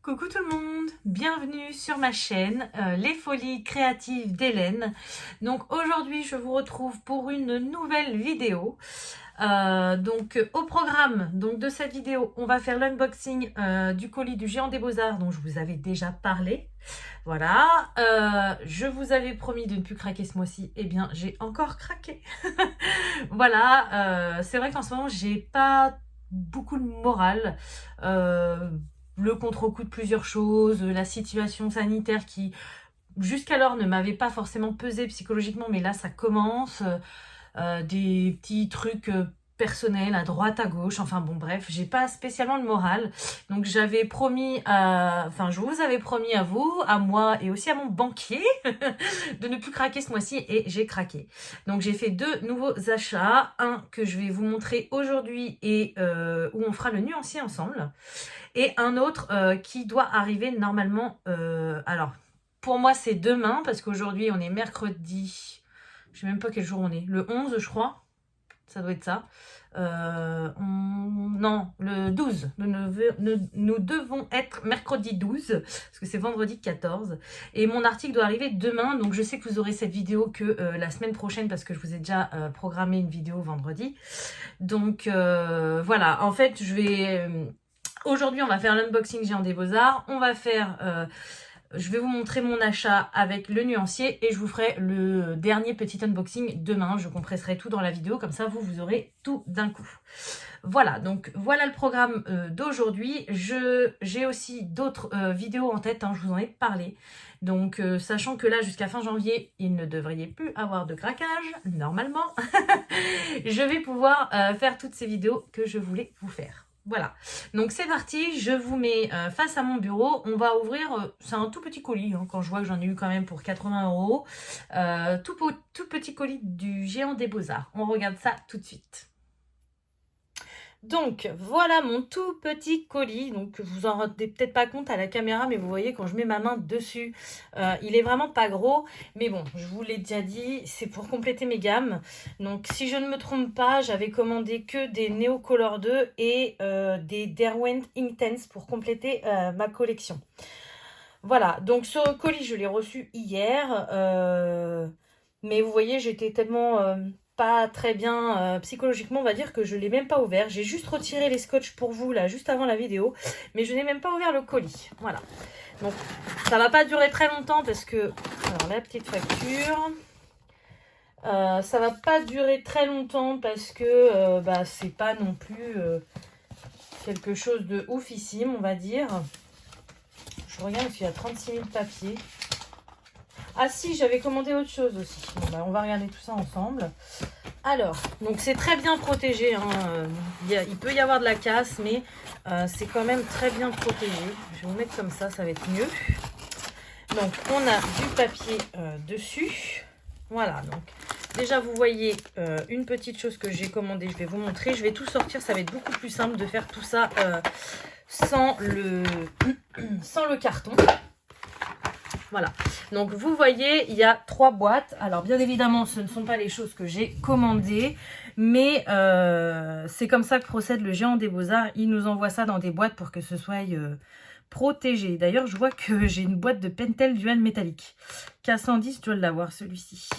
Coucou tout le monde, bienvenue sur ma chaîne Les Folies Créatives d'Hélène. Donc aujourd'hui je vous retrouve pour une nouvelle vidéo. Au programme de cette vidéo, on va faire l'unboxing du colis du Géant des Beaux-Arts dont je vous avais déjà parlé. Voilà, je vous avais promis de ne plus craquer ce mois-ci, et bien j'ai encore craqué. Voilà, c'est vrai qu'en ce moment j'ai pas beaucoup de morale. Le contre-coup de plusieurs choses, la situation sanitaire qui jusqu'alors ne m'avait pas forcément pesé psychologiquement, mais là ça commence, des petits trucs personnels à droite à gauche, enfin bon bref, j'ai pas spécialement le moral. Donc j'avais promis je vous avais promis à vous, à moi et aussi à mon banquier de ne plus craquer ce mois-ci, et j'ai craqué. Donc j'ai fait deux nouveaux achats, un que je vais vous montrer aujourd'hui et où on fera le nuancier ensemble, et un autre qui doit arriver normalement, alors pour moi c'est demain parce qu'aujourd'hui on est mercredi, je sais même pas quel jour on est, le 11 je crois, ça doit être ça. Non, le 12, nous devons être mercredi 12 parce que c'est vendredi 14, et mon article doit arriver demain. Donc je sais que vous aurez cette vidéo que la semaine prochaine parce que je vous ai déjà programmé une vidéo vendredi. Donc voilà, en fait je vais... Aujourd'hui, on va faire l'unboxing Géant des Beaux-Arts. On va faire... je vais vous montrer mon achat avec le nuancier et je vous ferai le dernier petit unboxing demain. Je compresserai tout dans la vidéo, comme ça vous aurez tout d'un coup. Voilà, donc voilà le programme d'aujourd'hui. J'ai aussi d'autres vidéos en tête, je vous en ai parlé. Donc sachant que là, jusqu'à fin janvier, il ne devrait plus avoir de craquage, normalement. Je vais pouvoir faire toutes ces vidéos que je voulais vous faire. Voilà, donc c'est parti, je vous mets face à mon bureau. On va ouvrir, c'est un tout petit colis, quand je vois que j'en ai eu quand même pour 80 €. Tout petit colis du Géant des Beaux-Arts. On regarde ça tout de suite. Donc voilà mon tout petit colis. Donc vous vous en rendez peut-être pas compte à la caméra, mais vous voyez quand je mets ma main dessus, il est vraiment pas gros. Mais bon, je vous l'ai déjà dit, c'est pour compléter mes gammes. Donc si je ne me trompe pas, j'avais commandé que des Neocolor 2 et des Derwent Intense pour compléter ma collection. Voilà, donc ce colis je l'ai reçu hier. Mais vous voyez, j'étais tellement... pas très bien psychologiquement, on va dire, que je ne l'ai même pas ouvert. J'ai juste retiré les scotch pour vous là juste avant la vidéo, mais je n'ai même pas ouvert le colis. Voilà, donc ça va pas durer très longtemps parce que, alors la petite facture, ça va pas durer très longtemps parce que c'est pas non plus quelque chose de oufissime, on va dire. Je regarde parce qu'il y a 36 000 papiers. Ah si, j'avais commandé autre chose aussi. Bon, on va regarder tout ça ensemble. Alors, donc c'est très bien protégé. Il peut y avoir de la casse, mais c'est quand même très bien protégé. Je vais vous mettre comme ça va être mieux. Donc, on a du papier dessus. Voilà, donc déjà vous voyez une petite chose que j'ai commandée. Je vais vous montrer. Je vais tout sortir. Ça va être beaucoup plus simple de faire tout ça sans le carton. Voilà, donc vous voyez, il y a 3 boîtes. Alors bien évidemment, ce ne sont pas les choses que j'ai commandées, mais c'est comme ça que procède le Géant des Beaux-Arts. Il nous envoie ça dans des boîtes pour que ce soit protégé. D'ailleurs, je vois que j'ai une boîte de Pentel Dual métallique. K110, je dois l'avoir celui-ci.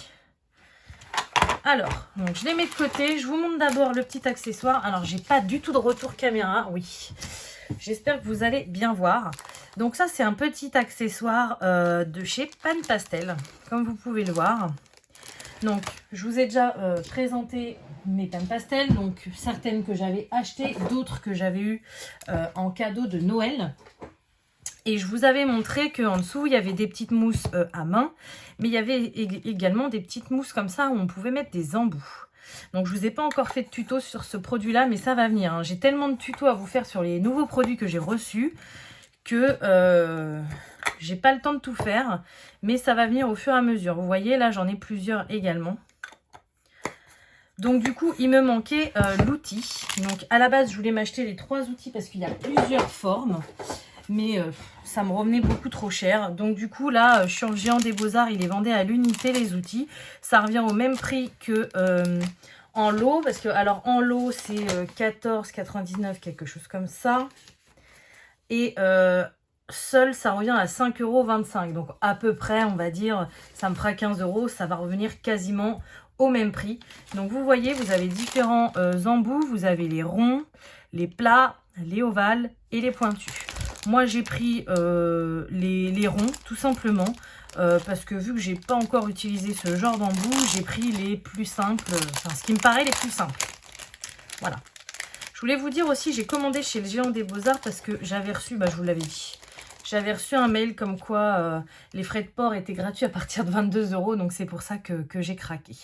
Alors, donc je les mets de côté. Je vous montre d'abord le petit accessoire. Alors, j'ai pas du tout de retour caméra, oui. J'espère que vous allez bien voir. Donc ça, c'est un petit accessoire de chez Pan Pastel, comme vous pouvez le voir. Donc, je vous ai déjà présenté mes Pan Pastel, donc certaines que j'avais achetées, d'autres que j'avais eues en cadeau de Noël. Et je vous avais montré qu'en dessous, il y avait des petites mousses à main, mais il y avait également des petites mousses comme ça où on pouvait mettre des embouts. Donc je ne vous ai pas encore fait de tuto sur ce produit là, mais ça va venir. J'ai tellement de tutos à vous faire sur les nouveaux produits que j'ai reçus que j'ai pas le temps de tout faire, mais ça va venir au fur et à mesure. Vous voyez là, j'en ai plusieurs également. Donc du coup il me manquait l'outil. Donc à la base je voulais m'acheter les 3 outils parce qu'il y a plusieurs formes, mais ça me revenait beaucoup trop cher. Donc du coup là sur le Géant des Beaux-Arts, il les vendait à l'unité les outils. Ça revient au même prix que en lot, parce que alors en lot c'est 14,99, quelque chose comme ça. Et seul, ça revient à 5,25 €. Donc à peu près, on va dire, ça me fera 15 €. Ça va revenir quasiment au même prix. Donc vous voyez, vous avez différents embouts. Vous avez les ronds, les plats, les ovales et les pointus. Moi, j'ai pris les ronds, tout simplement. Parce que vu que j'ai pas encore utilisé ce genre d'embout, j'ai pris les plus simples. Enfin, ce qui me paraît les plus simples. Voilà. Je voulais vous dire aussi, j'ai commandé chez le Géant des Beaux-Arts parce que j'avais reçu, je vous l'avais dit, j'avais reçu un mail comme quoi les frais de port étaient gratuits à partir de 22 €. Donc c'est pour ça que j'ai craqué.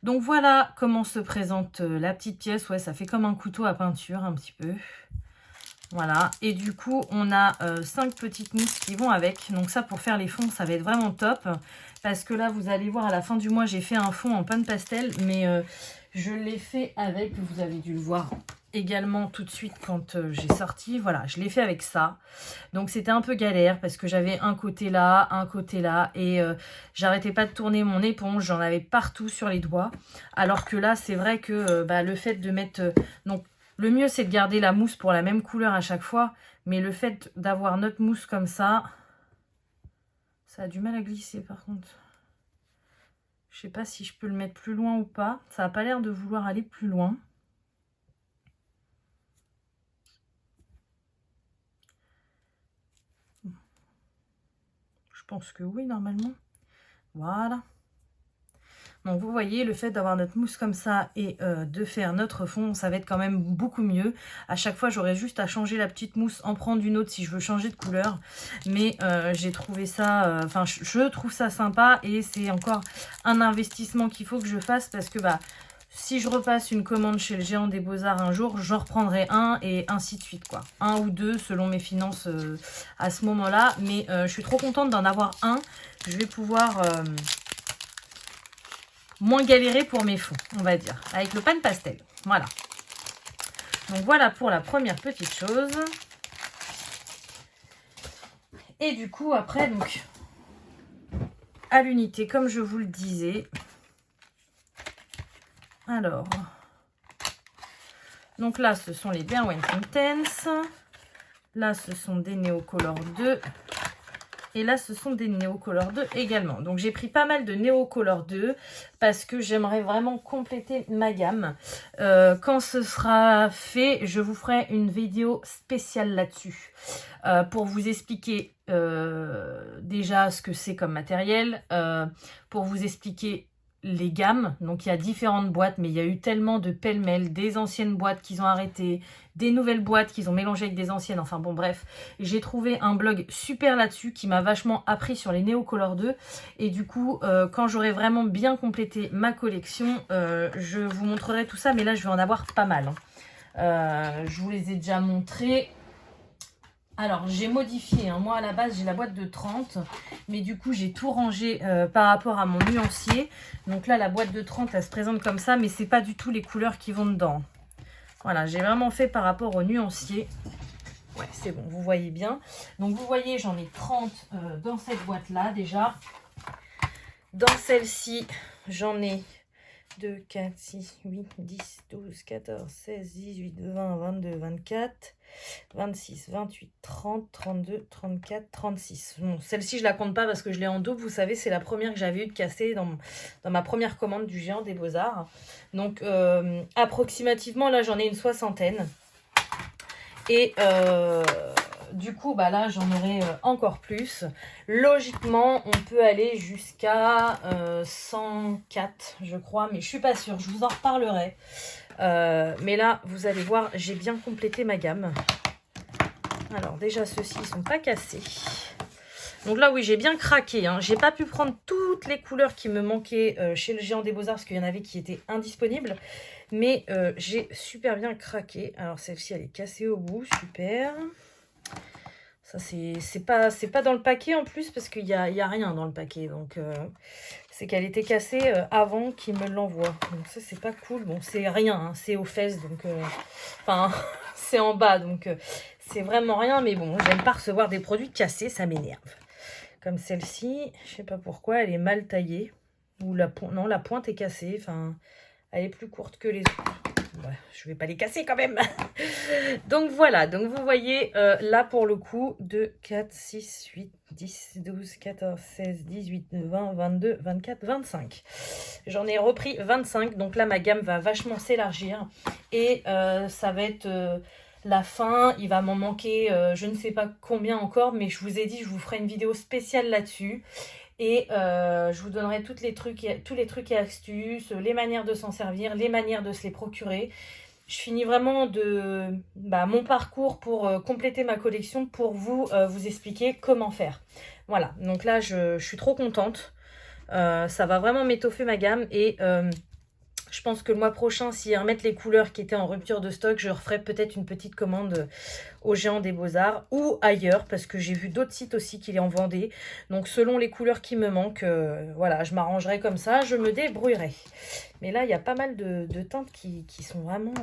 Donc voilà comment se présente la petite pièce. Ouais, ça fait comme un couteau à peinture un petit peu. Voilà. Et du coup, on a 5 petites mousses qui vont avec. Donc ça, pour faire les fonds, ça va être vraiment top. Parce que là, vous allez voir, à la fin du mois, j'ai fait un fond en pâte pastel. Mais je l'ai fait avec, vous avez dû le voir également tout de suite quand j'ai sorti. Voilà, je l'ai fait avec ça. Donc c'était un peu galère parce que j'avais un côté là. Et j'arrêtais pas de tourner mon éponge. J'en avais partout sur les doigts. Alors que là, c'est vrai que le fait de mettre... donc le mieux, c'est de garder la mousse pour la même couleur à chaque fois. Mais le fait d'avoir notre mousse comme ça a du mal à glisser par contre. Je sais pas si je peux le mettre plus loin ou pas. Ça n'a pas l'air de vouloir aller plus loin. Je pense que oui, normalement. Voilà. Donc vous voyez, le fait d'avoir notre mousse comme ça et de faire notre fond, ça va être quand même beaucoup mieux. À chaque fois, j'aurais juste à changer la petite mousse, en prendre une autre si je veux changer de couleur. Mais j'ai trouvé ça, je trouve ça sympa et c'est encore un investissement qu'il faut que je fasse parce que si je repasse une commande chez le Géant des Beaux-Arts un jour, j'en reprendrai un et ainsi de suite, quoi. Un ou deux selon mes finances à ce moment-là. Mais je suis trop contente d'en avoir un. Je vais pouvoir... moins galérer pour mes fonds, on va dire, avec le pan pastel. Voilà. Donc voilà pour la première petite chose. Et du coup, après, donc, à l'unité, comme je vous le disais. Alors, donc là, ce sont les Derwent Intense. Là, ce sont des Neocolor 2. Et là, ce sont des Neocolor 2 également. Donc, j'ai pris pas mal de Neocolor 2 parce que j'aimerais vraiment compléter ma gamme. Quand ce sera fait, je vous ferai une vidéo spéciale là-dessus pour vous expliquer déjà ce que c'est comme matériel, pour vous expliquer les gammes. Donc, il y a différentes boîtes, mais il y a eu tellement de pêle-mêle, des anciennes boîtes qu'ils ont arrêtées, des nouvelles boîtes qu'ils ont mélangées avec des anciennes. Enfin bon, bref, j'ai trouvé un blog super là-dessus qui m'a vachement appris sur les Neocolor 2. Et du coup, quand j'aurai vraiment bien complété ma collection, je vous montrerai tout ça. Mais là, je vais en avoir pas mal. Je vous les ai déjà montrés. Alors, j'ai modifié. Moi, à la base, j'ai la boîte de 30. Mais du coup, j'ai tout rangé par rapport à mon nuancier. Donc là, la boîte de 30, elle se présente comme ça. Mais c'est pas du tout les couleurs qui vont dedans. Voilà, j'ai vraiment fait par rapport au nuancier. Ouais, c'est bon, vous voyez bien. Donc, vous voyez, j'en ai 30 dans cette boîte-là, déjà. Dans celle-ci, j'en ai 2, 4, 6, 8, 10, 12, 14, 16, 18, 20, 22, 24, 26, 28, 30, 32, 34, 36. Bon, celle-ci, je la compte pas parce que je l'ai en double. Vous savez, c'est la première que j'avais eu de casser dans ma première commande du Géant des Beaux-Arts. Donc, approximativement, là, j'en ai une soixantaine. Et du coup, là, j'en aurai encore plus. Logiquement, on peut aller jusqu'à 104, je crois. Mais je suis pas sûre, je vous en reparlerai. Mais là, vous allez voir, j'ai bien complété ma gamme. Alors, déjà, ceux-ci, ils sont pas cassés. Donc là, oui, j'ai bien craqué. J'ai pas pu prendre toutes les couleurs qui me manquaient chez le Géant des Beaux-Arts parce qu'il y en avait qui étaient indisponibles. Mais j'ai super bien craqué. Alors celle-ci, elle est cassée au bout. Super. Ça, c'est pas dans le paquet en plus parce qu'il y a rien dans le paquet. Donc c'est qu'elle était cassée avant qu'il me l'envoie. Donc ça, c'est pas cool. Bon, c'est rien. C'est aux fesses. Donc enfin, c'est en bas. Donc c'est vraiment rien. Mais bon, j'aime pas recevoir des produits cassés. Ça m'énerve. Comme celle-ci. Je sais pas pourquoi. Elle est mal taillée. Ou non, la pointe est cassée. Enfin... elle est plus courte que les autres. Ouais, je vais pas les casser quand même. Donc voilà, donc vous voyez là pour le coup 2, 4, 6, 8, 10, 12, 14, 16, 18, 20, 22, 24, 25. J'en ai repris 25, donc là ma gamme va vachement s'élargir et ça va être la fin. Il va m'en manquer je ne sais pas combien encore, mais je vous ai dit je vous ferai une vidéo spéciale là-dessus. Et je vous donnerai tous les trucs et astuces, les manières de s'en servir, les manières de se les procurer. Je finis vraiment mon parcours pour compléter ma collection pour vous expliquer comment faire. Voilà, donc là je suis trop contente. Ça va vraiment m'étoffer ma gamme et je pense que le mois prochain, s'ils remettent les couleurs qui étaient en rupture de stock, je referai peut-être une petite commande au Géant des Beaux-Arts ou ailleurs, parce que j'ai vu d'autres sites aussi qui les en vendaient. Donc selon les couleurs qui me manquent, voilà, je m'arrangerai comme ça, je me débrouillerai. Mais là, il y a pas mal de teintes qui sont vraiment...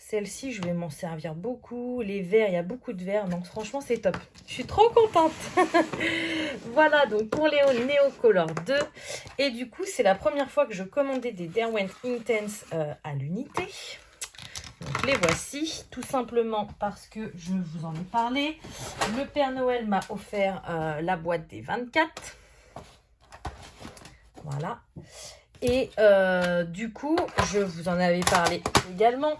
Celle-ci, je vais m'en servir beaucoup. Les verts, il y a beaucoup de verts. Donc franchement, c'est top. Je suis trop contente. Voilà, donc pour les Neo Color 2. Et du coup, c'est la première fois que je commandais des Derwent Intense à l'unité. Donc les voici, tout simplement parce que je vous en ai parlé. Le Père Noël m'a offert la boîte des 24. Voilà. Et du coup, je vous en avais parlé également.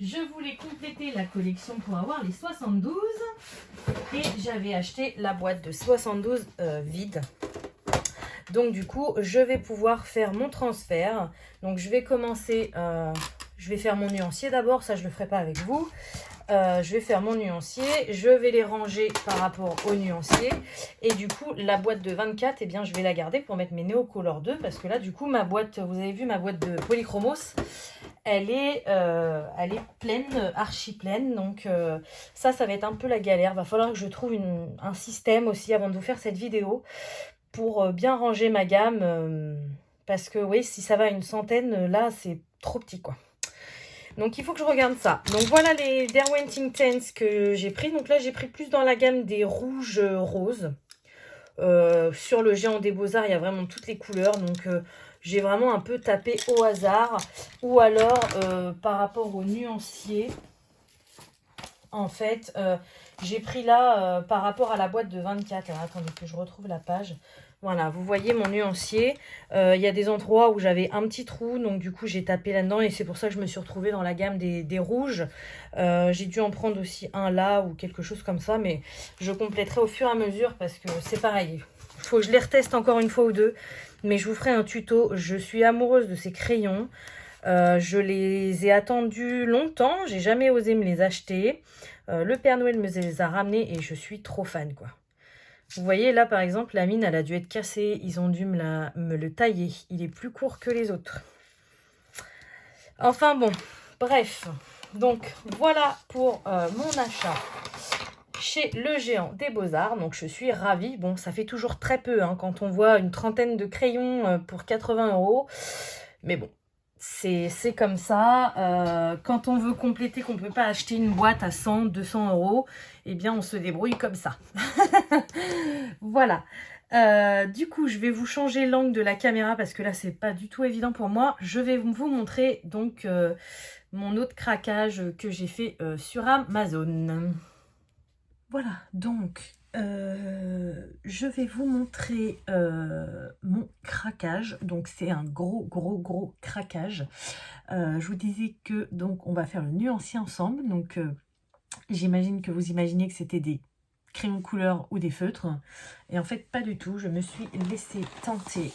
Je voulais compléter la collection pour avoir les 72. Et j'avais acheté la boîte de 72 vide. Donc du coup, je vais pouvoir faire mon transfert. Donc je vais commencer, je vais faire mon nuancier d'abord. Ça, je ne le ferai pas avec vous. Je vais faire mon nuancier, je vais les ranger par rapport au nuancier et du coup la boîte de 24, eh bien je vais la garder pour mettre mes Neo Color 2 parce que là du coup ma boîte, vous avez vu ma boîte de Polychromos, elle est pleine, archi pleine, donc ça va être un peu la galère. Va falloir que je trouve un système aussi avant de vous faire cette vidéo pour bien ranger ma gamme parce que oui, si ça va à une centaine, là c'est trop petit quoi. Donc, il faut que je regarde ça. Donc, voilà les Derwent Intense que j'ai pris. Donc là, j'ai pris plus dans la gamme des rouges roses. Sur le Géant des Beaux-Arts, il y a vraiment toutes les couleurs. Donc, j'ai vraiment un peu tapé au hasard. Ou alors, par rapport au nuancier, en fait, j'ai pris là par rapport à la boîte de 24. Alors, attendez que je retrouve la page. Voilà, vous voyez mon nuancier. Il y a des endroits où j'avais un petit trou, donc du coup j'ai tapé là-dedans et c'est pour ça que je me suis retrouvée dans la gamme des rouges. J'ai dû en prendre aussi un là ou quelque chose comme ça, mais je compléterai au fur et à mesure parce que c'est pareil. Il faut que je les reteste encore une fois ou deux, mais je vous ferai un tuto. Je suis amoureuse de ces crayons. Je les ai attendus longtemps, j'ai jamais osé me les acheter. Le Père Noël me les a ramenés et je suis trop fan quoi. Vous voyez là par exemple la mine elle a dû être cassée, ils ont dû me le tailler, il est plus court que les autres. Enfin bon, bref, donc voilà pour mon achat chez le Géant des Beaux-Arts, donc je suis ravie. Bon, ça fait toujours très peu hein, quand on voit une trentaine de crayons pour 80 €, mais bon. C'est comme ça, quand on veut compléter, qu'on ne peut pas acheter une boîte à 100, 200 €, eh bien on se débrouille comme ça. Voilà. Du coup, je vais vous changer l'angle de la caméra parce que là, c'est pas du tout évident pour moi. Je vais vous montrer donc mon autre craquage que j'ai fait sur Amazon. Voilà, donc je vais vous montrer mon craquage. Donc c'est un gros craquage. Je vous disais que donc on va faire le nuancier ensemble. Donc j'imagine que vous imaginez que c'était des crayons couleur ou des feutres. Et en fait pas du tout. Je me suis laissée tenter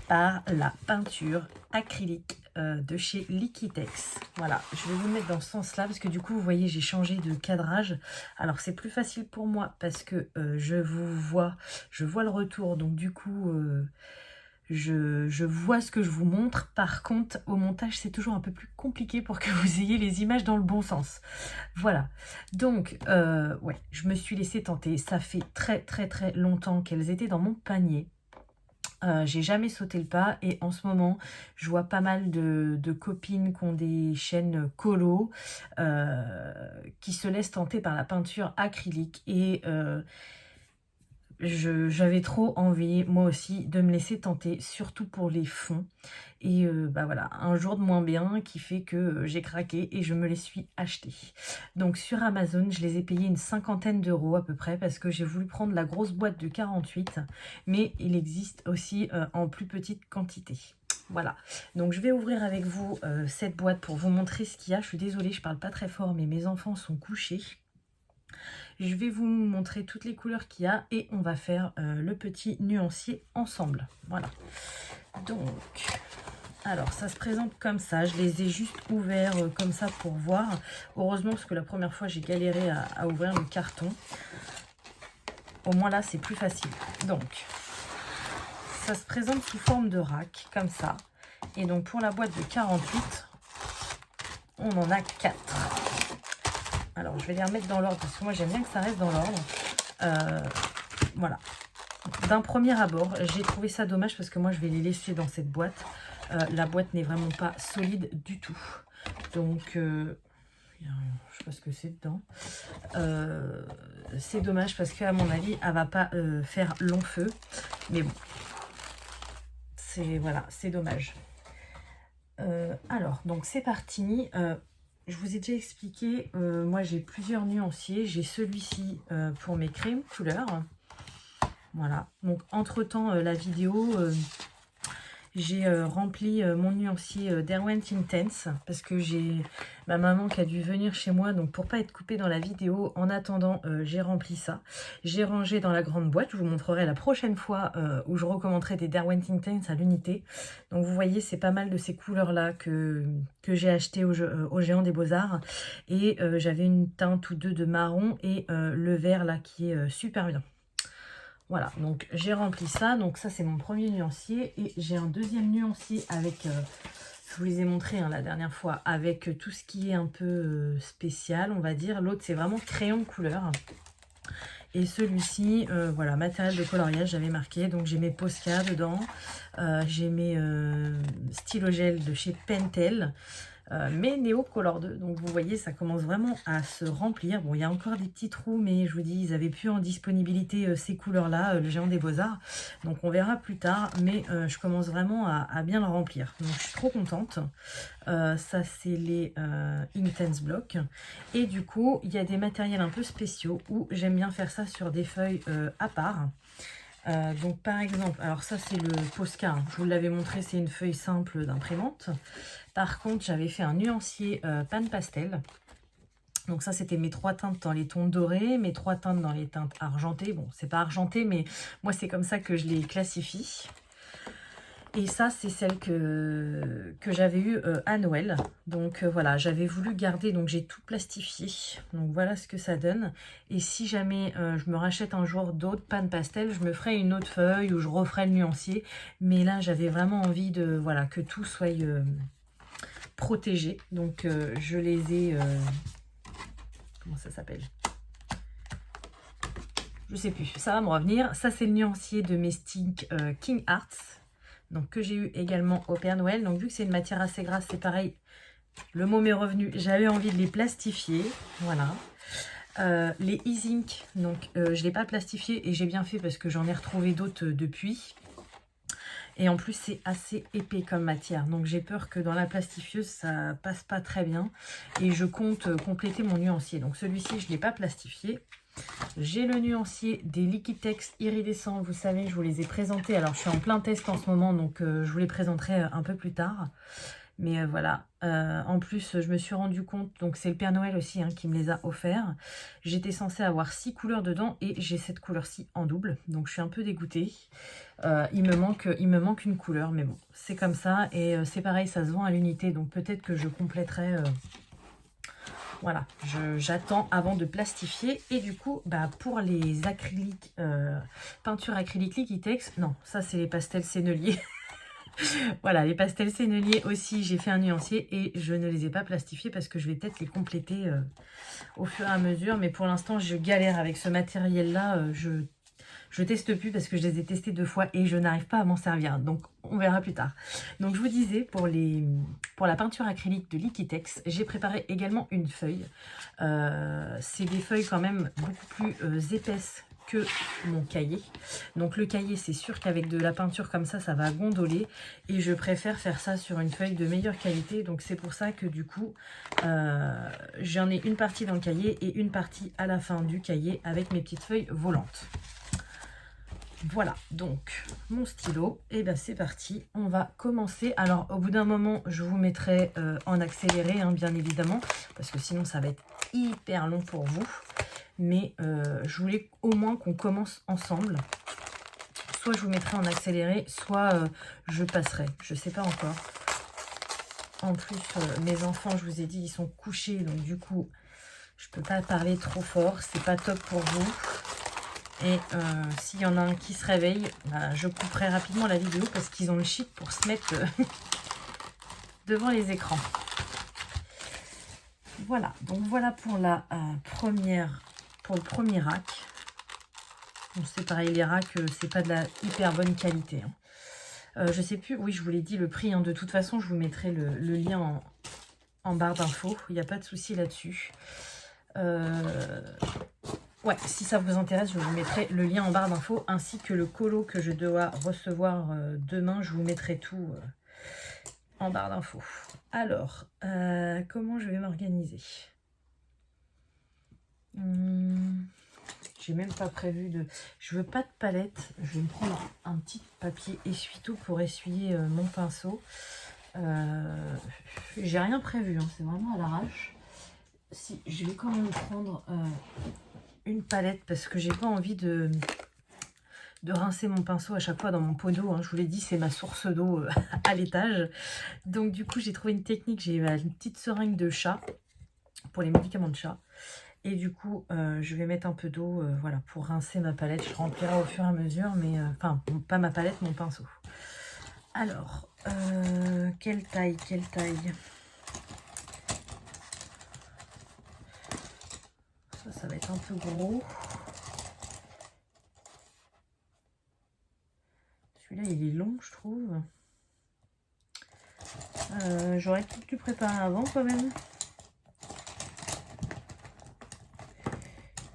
par la peinture acrylique de chez Liquitex. Voilà, je vais vous mettre dans ce sens-là parce que du coup, vous voyez, j'ai changé de cadrage. Alors, c'est plus facile pour moi parce que je vois le retour. Donc, du coup, je vois ce que je vous montre. Par contre, au montage, c'est toujours un peu plus compliqué pour que vous ayez les images dans le bon sens. Voilà. Donc, ouais, je me suis laissée tenter. Ça fait très longtemps qu'elles étaient dans mon panier. J'ai jamais sauté le pas et en ce moment je vois pas mal de copines qui ont des chaînes colo qui se laissent tenter par la peinture acrylique et j'avais trop envie, moi aussi, de me laisser tenter, surtout pour les fonds. Et bah voilà, un jour de moins bien qui fait que j'ai craqué et je me les suis achetés. Donc sur Amazon, je les ai payés une cinquantaine d'euros à peu près parce que j'ai voulu prendre la grosse boîte de 48, mais il existe aussi en plus petite quantité. Voilà, donc je vais ouvrir avec vous cette boîte pour vous montrer ce qu'il y a. Je suis désolée, je parle pas très fort, mais mes enfants sont couchés. Je vais vous montrer toutes les couleurs qu'il y a et on va faire le petit nuancier ensemble. Voilà. Donc, alors ça se présente comme ça. Je les ai juste ouverts comme ça pour voir. Heureusement parce que la première fois j'ai galéré à ouvrir le carton. Au moins là c'est plus facile. Donc, ça se présente sous forme de rack comme ça. Et donc pour la boîte de 48, on en a 4. Alors, je vais les remettre dans l'ordre parce que moi, j'aime bien que ça reste dans l'ordre. Voilà. D'un premier abord, j'ai trouvé ça dommage parce que moi, je vais les laisser dans cette boîte. La boîte n'est vraiment pas solide du tout. Donc, je sais pas ce que c'est dedans. C'est dommage parce qu'à mon avis, elle va pas faire long feu. Mais bon, voilà, c'est dommage. Alors, donc c'est parti. Je vous ai déjà expliqué, moi j'ai plusieurs nuanciers. J'ai celui-ci pour mes crèmes couleurs. Voilà, donc entre-temps, la vidéo, j'ai rempli mon nuancier Derwent Intense parce que j'ai ma maman qui a dû venir chez moi. Donc pour pas être coupée dans la vidéo, en attendant, j'ai rempli ça. J'ai rangé dans la grande boîte. Je vous montrerai la prochaine fois où je recommencerai des Derwent Intense à l'unité. Donc vous voyez, c'est pas mal de ces couleurs-là que j'ai acheté au Géant des Beaux-Arts. Et j'avais une teinte ou deux de marron et le vert là qui est super bien. Voilà, donc j'ai rempli ça. Donc ça, c'est mon premier nuancier. Et j'ai un deuxième nuancier avec, je vous les ai montrés la dernière fois, avec tout ce qui est un peu spécial, on va dire. L'autre, c'est vraiment crayon de couleur. Et celui-ci, voilà, matériel de coloriage, j'avais marqué. Donc j'ai mes Posca dedans. J'ai mes stylogels de chez Pentel. Mais Neo Color 2, donc vous voyez ça commence vraiment à se remplir. Bon, il y a encore des petits trous, mais je vous dis, ils avaient plus en disponibilité ces couleurs là, le Géant des Beaux-Arts, donc on verra plus tard. Mais je commence vraiment à bien le remplir, donc je suis trop contente. Ça c'est les Intense Block, et du coup il y a des matériels un peu spéciaux où j'aime bien faire ça sur des feuilles à part. Donc par exemple, alors ça c'est le Posca, hein, je vous l'avais montré, c'est une feuille simple d'imprimante. Par contre, j'avais fait un nuancier pan pastel. Donc ça, c'était mes 3 teintes dans les tons dorés, mes 3 teintes dans les teintes argentées. Bon, c'est pas argenté, mais moi, c'est comme ça que je les classifie. Et ça, c'est celle que j'avais eue à Noël. Donc voilà, j'avais voulu garder, donc j'ai tout plastifié. Donc voilà ce que ça donne. Et si jamais je me rachète un jour d'autres pan pastel, je me ferai une autre feuille où je referai le nuancier. Mais là, j'avais vraiment envie de, voilà, que tout soit protégé. Donc je les ai comment ça s'appelle, je sais plus, ça va me revenir. Ça c'est le nuancier de mes sticks King Arts, donc que j'ai eu également au Père Noël. Donc vu que c'est une matière assez grasse, c'est pareil, le mot m'est revenu, j'avais envie de les plastifier. Voilà. Les E-Zinc, donc je ne l'ai pas plastifié et j'ai bien fait parce que j'en ai retrouvé d'autres depuis. Et en plus, c'est assez épais comme matière. Donc, j'ai peur que dans la plastifieuse, ça passe pas très bien. Et je compte compléter mon nuancier. Donc, celui-ci, je ne l'ai pas plastifié. J'ai le nuancier des Liquitex iridescents. Vous savez, je vous les ai présentés. Alors, je suis en plein test en ce moment. Donc, je vous les présenterai un peu plus tard. Mais voilà, en plus, je me suis rendu compte, donc c'est le Père Noël aussi qui me les a offerts. J'étais censée avoir 6 couleurs dedans et j'ai cette couleur-ci en double. Donc je suis un peu dégoûtée. Il me manque une couleur, mais bon, c'est comme ça. Et c'est pareil, ça se vend à l'unité, donc peut-être que je compléterai. Voilà, j'attends avant de plastifier. Et du coup, bah, pour les acryliques, peinture acrylique Liquitex, non, ça c'est les pastels senneliers. Voilà, les pastels senneliers aussi, j'ai fait un nuancier et je ne les ai pas plastifiés parce que je vais peut-être les compléter au fur et à mesure. Mais pour l'instant, je galère avec ce matériel-là. Je teste plus parce que je les ai testés 2 fois et je n'arrive pas à m'en servir. Donc, on verra plus tard. Donc, je vous disais, pour la peinture acrylique de Liquitex, j'ai préparé également une feuille. C'est des feuilles quand même beaucoup plus épaisses que mon cahier. Donc le cahier, c'est sûr qu'avec de la peinture comme ça va gondoler. Et je préfère faire ça sur une feuille de meilleure qualité. Donc c'est pour ça que du coup, j'en ai une partie dans le cahier et une partie à la fin du cahier avec mes petites feuilles volantes. Voilà, donc mon stylo, et bien c'est parti, on va commencer. Alors au bout d'un moment, je vous mettrai en accéléré, hein, bien évidemment, parce que sinon ça va être hyper long pour vous. Mais je voulais au moins qu'on commence ensemble. Soit je vous mettrai en accéléré, soit je passerai, je sais pas encore. En plus, mes enfants, je vous ai dit, ils sont couchés, donc du coup, je peux pas parler trop fort, c'est pas top pour vous. Et s'il y en a un qui se réveille, bah, je couperai rapidement la vidéo parce qu'ils ont le chic pour se mettre devant les écrans. Voilà, donc voilà pour la pour le premier rack. Bon, c'est pareil, les racks, c'est pas de la hyper bonne qualité. Hein. Je sais plus, oui, je vous l'ai dit, le prix. Hein, de toute façon, je vous mettrai le lien en barre d'infos. Il n'y a pas de souci là-dessus. Ouais, si ça vous intéresse, je vous mettrai le lien en barre d'infos, ainsi que le colo que je dois recevoir demain. Je vous mettrai tout en barre d'infos. Alors, comment je vais m'organiser? J'ai même pas prévu de... Je veux pas de palette. Je vais me prendre un petit papier essuie-tout pour essuyer mon pinceau. J'ai rien prévu, hein, c'est vraiment à l'arrache. Si, je vais quand même prendre... une palette parce que j'ai pas envie de rincer mon pinceau à chaque fois dans mon pot d'eau. Hein. Je vous l'ai dit, c'est ma source d'eau à l'étage. Donc du coup, j'ai trouvé une technique. J'ai une petite seringue de chat pour les médicaments de chat. Et du coup, je vais mettre un peu d'eau voilà, pour rincer ma palette. Je remplirai au fur et à mesure, mais enfin, pas ma palette, mon pinceau. Alors, quelle taille, quelle taille? Ça va être un peu gros. Celui-là, il est long, je trouve. J'aurais peut-être dû préparer avant, quand même.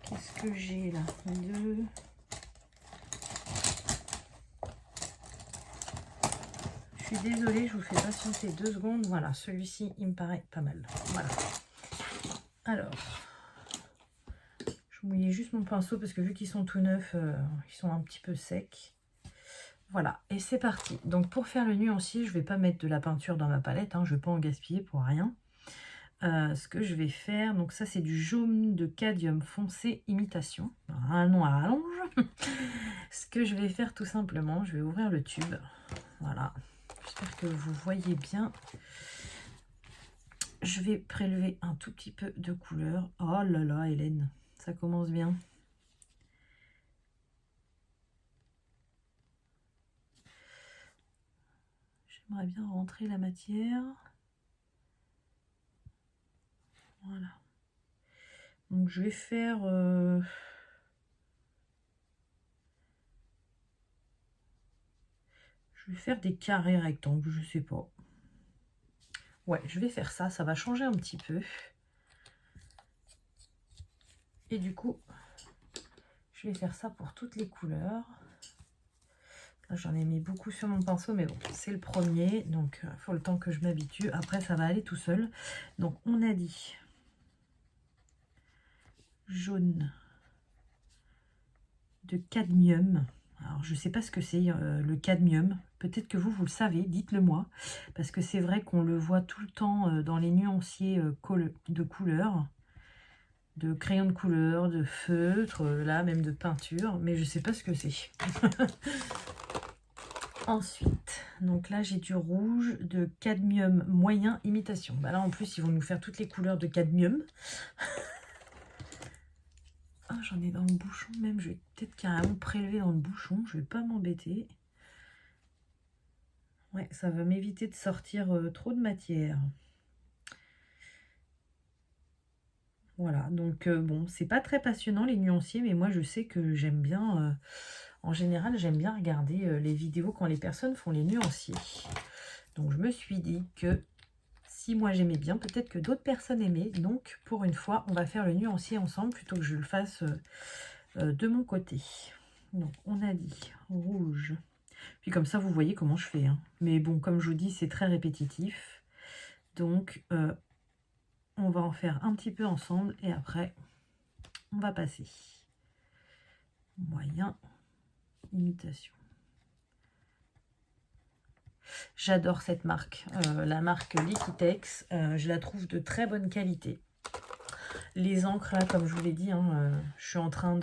Qu'est-ce que j'ai là? Deux. Je suis désolée, je vous fais patienter 2 secondes. Voilà, celui-ci, il me paraît pas mal. Voilà. Alors, je mouillais juste mon pinceau parce que vu qu'ils sont tout neufs, ils sont un petit peu secs. Voilà, et c'est parti. Donc pour faire le nuancier, je ne vais pas mettre de la peinture dans ma palette, hein, je ne vais pas en gaspiller pour rien. Ce que je vais faire, donc ça c'est du jaune de cadmium foncé imitation. Un nom à rallonge. Ce que je vais faire tout simplement, je vais ouvrir le tube. Voilà, j'espère que vous voyez bien. Je vais prélever un tout petit peu de couleur. Oh là là, Hélène, ça commence bien. J'aimerais bien rentrer la matière. Voilà. Donc je vais faire... je vais faire des carrés rectangles, je sais pas. Ouais, je vais faire ça, ça va changer un petit peu. Et du coup, je vais faire ça pour toutes les couleurs. J'en ai mis beaucoup sur mon pinceau, mais bon, c'est le premier, donc il faut le temps que je m'habitue. Après, ça va aller tout seul. Donc, on a dit jaune de cadmium. Alors, je ne sais pas ce que c'est le cadmium. Peut-être que vous le savez, dites-le moi. Parce que c'est vrai qu'on le voit tout le temps dans les nuanciers de couleurs. De crayons de couleur, de feutre, là, même de peinture. Mais je ne sais pas ce que c'est. Ensuite, donc là j'ai du rouge de cadmium moyen imitation. Bah là en plus ils vont nous faire toutes les couleurs de cadmium. Ah, j'en ai dans le bouchon même, je vais peut-être carrément prélever dans le bouchon, je vais pas m'embêter. Ouais, ça va m'éviter de sortir trop de matière. Voilà, donc bon, c'est pas très passionnant les nuanciers, mais moi je sais que j'aime bien... en général, j'aime bien regarder les vidéos quand les personnes font les nuanciers. Donc, je me suis dit que si moi j'aimais bien, peut-être que d'autres personnes aimaient. Donc, pour une fois, on va faire le nuancier ensemble plutôt que je le fasse de mon côté. Donc, on a dit rouge. Puis comme ça, vous voyez comment je fais. Hein. Mais bon, comme je vous dis, c'est très répétitif. Donc, on va en faire un petit peu ensemble et après, on va passer. Moyen, imitation. J'adore cette marque, la marque Liquitex. Je la trouve de très bonne qualité. Les encres, là, comme je vous l'ai dit, hein, je suis en train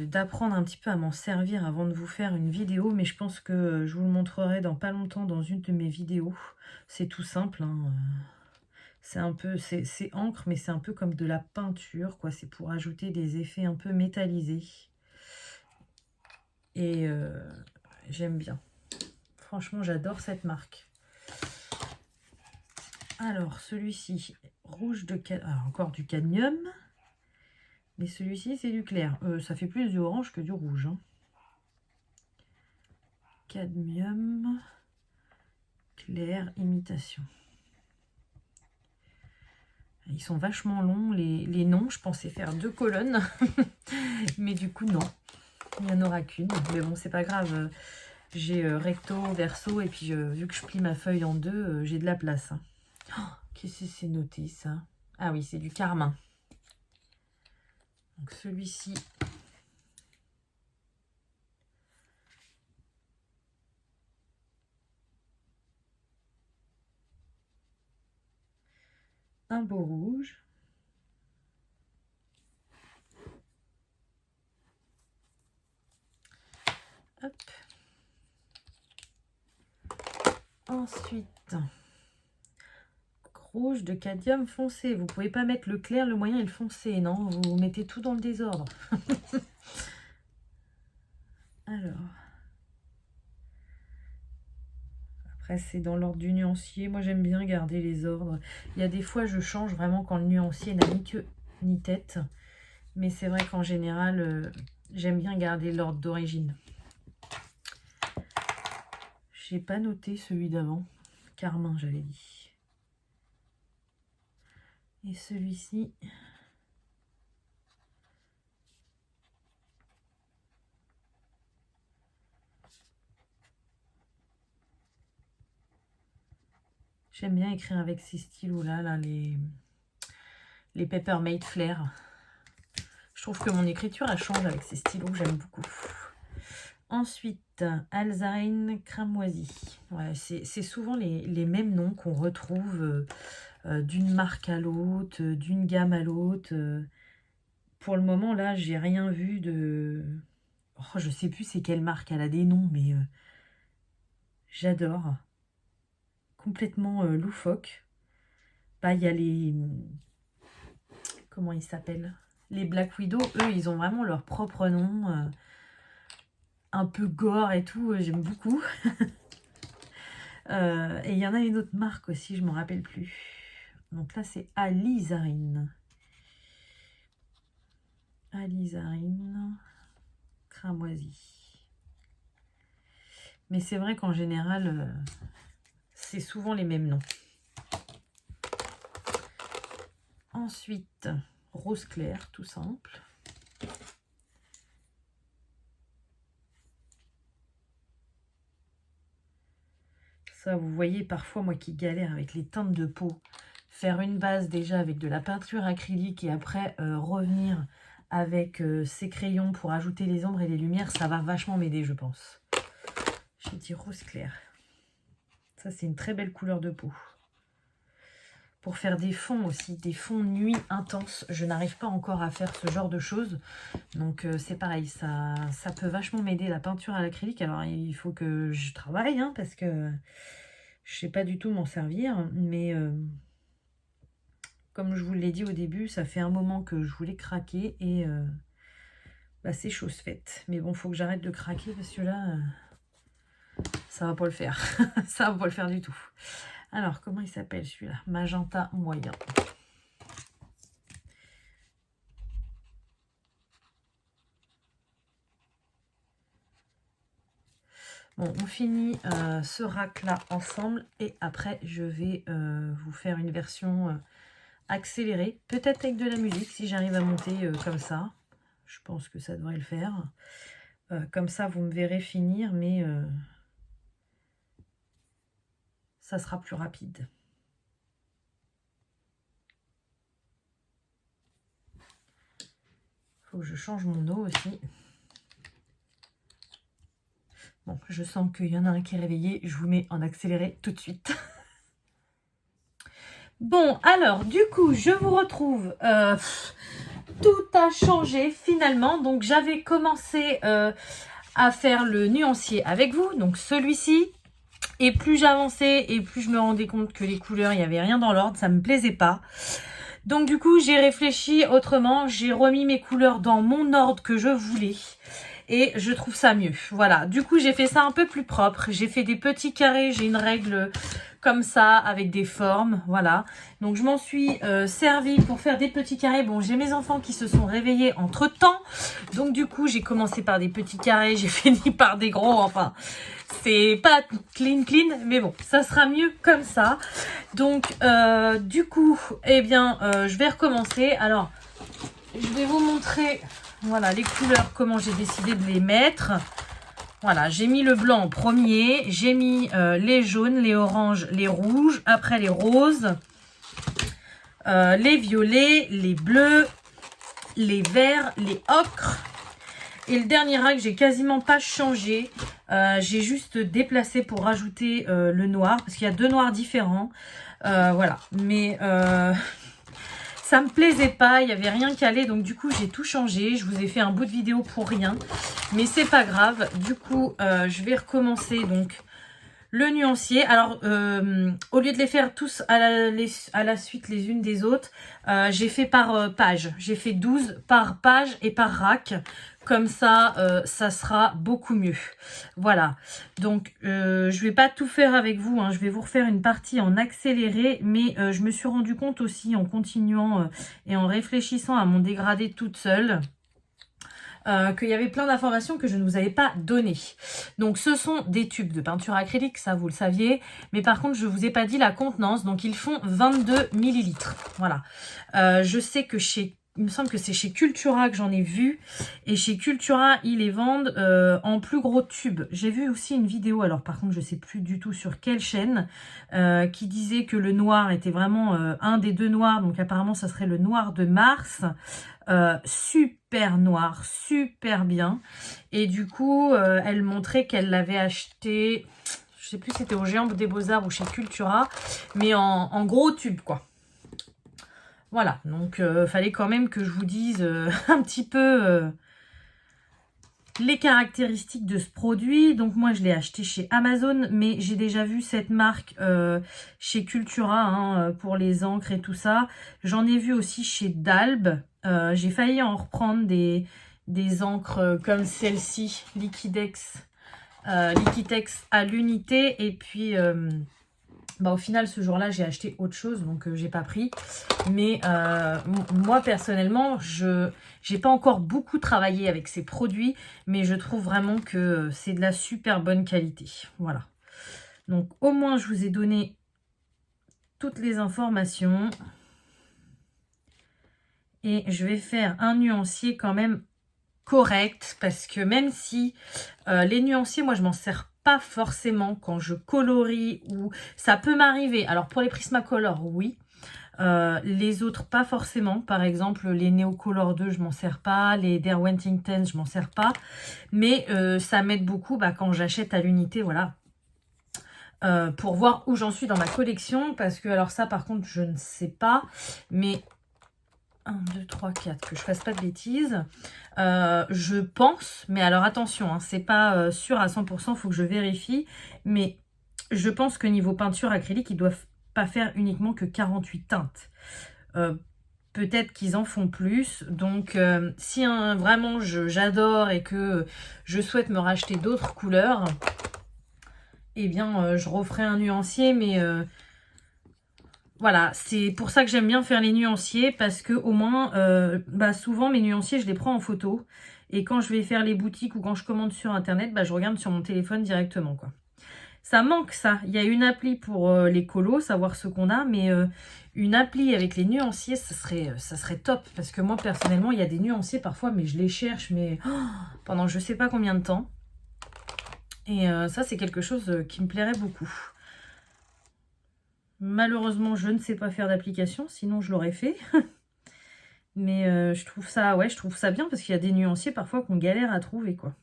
d'apprendre un petit peu à m'en servir avant de vous faire une vidéo, mais je pense que je vous le montrerai dans pas longtemps dans une de mes vidéos. C'est tout simple, hein. C'est un peu, c'est encre, mais c'est un peu comme de la peinture, quoi. C'est pour ajouter des effets un peu métallisés. Et j'aime bien. Franchement, j'adore cette marque. Alors, celui-ci, rouge de cadmium. Encore du cadmium. Mais celui-ci, c'est du clair. Ça fait plus du orange que du rouge. Hein. Cadmium. Clair, imitation. Ils sont vachement longs, les noms. Je pensais faire 2 colonnes. Mais du coup, non. Il n'y en aura qu'une. Mais bon, c'est pas grave. J'ai recto, verso. Et puis, vu que je plie ma feuille en 2, j'ai de la place. Hein. Oh, qu'est-ce que c'est noté, ça? Ah oui, c'est du carmin. Donc, celui-ci... Un beau rouge. Hop. Ensuite, rouge de cadmium foncé. Vous pouvez pas mettre le clair, le moyen et le foncé, non? Vous mettez tout dans le désordre. Alors. Après, c'est dans l'ordre du nuancier. Moi, j'aime bien garder les ordres. Il y a des fois, je change vraiment quand le nuancier n'a ni queue ni tête. Mais c'est vrai qu'en général, j'aime bien garder l'ordre d'origine. J'ai pas noté celui d'avant. Carmin, j'avais dit. Et celui-ci... J'aime bien écrire avec ces stylos-là, là, les Peppermint Flair. Je trouve que mon écriture, elle change avec ces stylos, j'aime beaucoup. Ensuite, Alzheimer Cramoisi. Ouais, c'est souvent les mêmes noms qu'on retrouve d'une marque à l'autre, d'une gamme à l'autre. Pour le moment, là, j'ai rien vu de... Oh, je sais plus c'est quelle marque, elle a des noms, mais j'adore. Complètement loufoque. Bah, il y a les... Comment ils s'appellent? Les Black Widow, eux, ils ont vraiment leur propre nom. Un peu gore et tout, j'aime beaucoup. Et il y en a une autre marque aussi, je ne me rappelle plus. Donc là, c'est Alizarine. Alizarine Cramoisi. Mais c'est vrai qu'en général, c'est souvent les mêmes noms. Ensuite, rose clair, tout simple. Ça, vous voyez, parfois, moi qui galère avec les teintes de peau, faire une base déjà avec de la peinture acrylique et après revenir avec ces crayons pour ajouter les ombres et les lumières, ça va vachement m'aider, je pense. J'ai dit rose clair. Ça, c'est une très belle couleur de peau. Pour faire des fonds aussi, des fonds nuit intenses, je n'arrive pas encore à faire ce genre de choses. Donc c'est pareil, ça peut vachement m'aider la peinture à l'acrylique. Alors il faut que je travaille, hein, parce que je ne sais pas du tout m'en servir. Mais comme je vous l'ai dit au début, ça fait un moment que je voulais craquer et bah, c'est chose faite. Mais bon, il faut que j'arrête de craquer parce que là, ça va pas le faire. Ça va pas le faire du tout. Alors, comment il s'appelle celui-là? Magenta moyen. Bon, on finit ce rack-là ensemble et après, je vais vous faire une version accélérer, peut-être avec de la musique si j'arrive à monter comme ça. Je pense que ça devrait le faire. Comme ça, vous me verrez finir, mais ça sera plus rapide. Faut que je change mon eau aussi. Bon, je sens qu'il y en a un qui est réveillé. Je vous mets en accéléré tout de suite. Bon, alors, du coup, je vous retrouve. Tout a changé finalement. Donc, j'avais commencé à faire le nuancier avec vous. Donc, celui-ci. Et plus j'avançais et plus je me rendais compte que les couleurs, il n'y avait rien dans l'ordre. Ça me plaisait pas. Donc, du coup, j'ai réfléchi autrement. J'ai remis mes couleurs dans mon ordre que je voulais. Et je trouve ça mieux. Voilà. Du coup, j'ai fait ça un peu plus propre. J'ai fait des petits carrés. J'ai une règle comme ça avec des formes. Voilà. Donc, je m'en suis servi pour faire des petits carrés. Bon, j'ai mes enfants qui se sont réveillés entre temps. Donc, du coup, j'ai commencé par des petits carrés. J'ai fini par des gros. Enfin, c'est pas clean, mais bon, ça sera mieux comme ça. Donc, du coup, eh bien, je vais recommencer. Alors, je vais vous montrer, voilà, les couleurs, comment j'ai décidé de les mettre. Voilà, j'ai mis le blanc en premier. J'ai mis les jaunes, les oranges, les rouges. Après, les roses, les violets, les bleus, les verts, les ocres. Et le dernier rack, j'ai quasiment pas changé. J'ai juste déplacé pour rajouter le noir. Parce qu'il y a deux noirs différents. Voilà. Mais ça me plaisait pas. Il n'y avait rien qui allait. Donc du coup, j'ai tout changé. Je vous ai fait un bout de vidéo pour rien. Mais c'est pas grave. Du coup, je vais recommencer donc le nuancier. Alors, au lieu de les faire tous à la suite les unes des autres, j'ai fait par page. J'ai fait 12 par page et par rack. Comme ça, ça sera beaucoup mieux. Voilà. Donc, je vais pas tout faire avec vous. Hein. Je vais vous refaire une partie en accéléré. Mais je me suis rendu compte aussi en continuant et en réfléchissant à mon dégradé toute seule, qu'il y avait plein d'informations que je ne vous avais pas données. Donc ce sont des tubes de peinture acrylique, ça vous le saviez, mais par contre je vous ai pas dit la contenance, donc ils font 22 millilitres. Voilà. Je sais que il me semble que c'est chez Cultura que j'en ai vu, et chez Cultura ils les vendent en plus gros tubes. J'ai vu aussi une vidéo, alors par contre je sais plus du tout sur quelle chaîne, qui disait que le noir était vraiment un des deux noirs, donc apparemment ça serait le noir de Mars. Super noir, super bien. Et du coup, elle montrait qu'elle l'avait acheté, je sais plus si c'était au Géant des Beaux-Arts ou chez Cultura, mais en gros tube, quoi. Voilà, donc fallait quand même que je vous dise un petit peu les caractéristiques de ce produit. Donc moi je l'ai acheté chez Amazon, mais j'ai déjà vu cette marque chez Cultura hein, pour les encres et tout ça. J'en ai vu aussi chez Dalb. J'ai failli en reprendre des encres comme celle-ci, Liquidex à l'unité. Et puis au final ce jour-là j'ai acheté autre chose, donc j'ai pas pris. Mais moi personnellement j'ai pas encore beaucoup travaillé avec ces produits, mais je trouve vraiment que c'est de la super bonne qualité. Voilà. Donc au moins je vous ai donné toutes les informations. Et je vais faire un nuancier quand même correct, parce que même si les nuanciers, moi je m'en sers pas forcément quand je colorie, ou ça peut m'arriver. Alors pour les Prismacolor, oui. Les autres pas forcément. Par exemple les Neocolor 2 je m'en sers pas, les Derwent Intense je m'en sers pas, mais ça m'aide beaucoup quand j'achète à l'unité, voilà, pour voir où j'en suis dans ma collection. Parce que alors ça par contre je ne sais pas, mais 1, 2, 3, 4, que je fasse pas de bêtises. Je pense, mais alors attention, hein, c'est pas sûr à 100%, faut que je vérifie. Mais je pense que niveau peinture acrylique, ils doivent pas faire uniquement que 48 teintes. Peut-être qu'ils en font plus. Donc si vraiment j'adore et que je souhaite me racheter d'autres couleurs, eh bien je referai un nuancier, mais voilà, c'est pour ça que j'aime bien faire les nuanciers, parce que au moins, souvent mes nuanciers, je les prends en photo. Et quand je vais faire les boutiques ou quand je commande sur internet, je regarde sur mon téléphone directement, quoi. Ça manque ça. Il y a une appli pour les colos, savoir ce qu'on a, mais une appli avec les nuanciers, ça serait top. Parce que moi, personnellement, il y a des nuanciers parfois, mais je les cherche mais pendant je sais pas combien de temps. Et ça, c'est quelque chose qui me plairait beaucoup. Malheureusement, je ne sais pas faire d'application, sinon je l'aurais fait. Mais je trouve ça, ouais, je trouve ça bien parce qu'il y a des nuanciers parfois qu'on galère à trouver, quoi.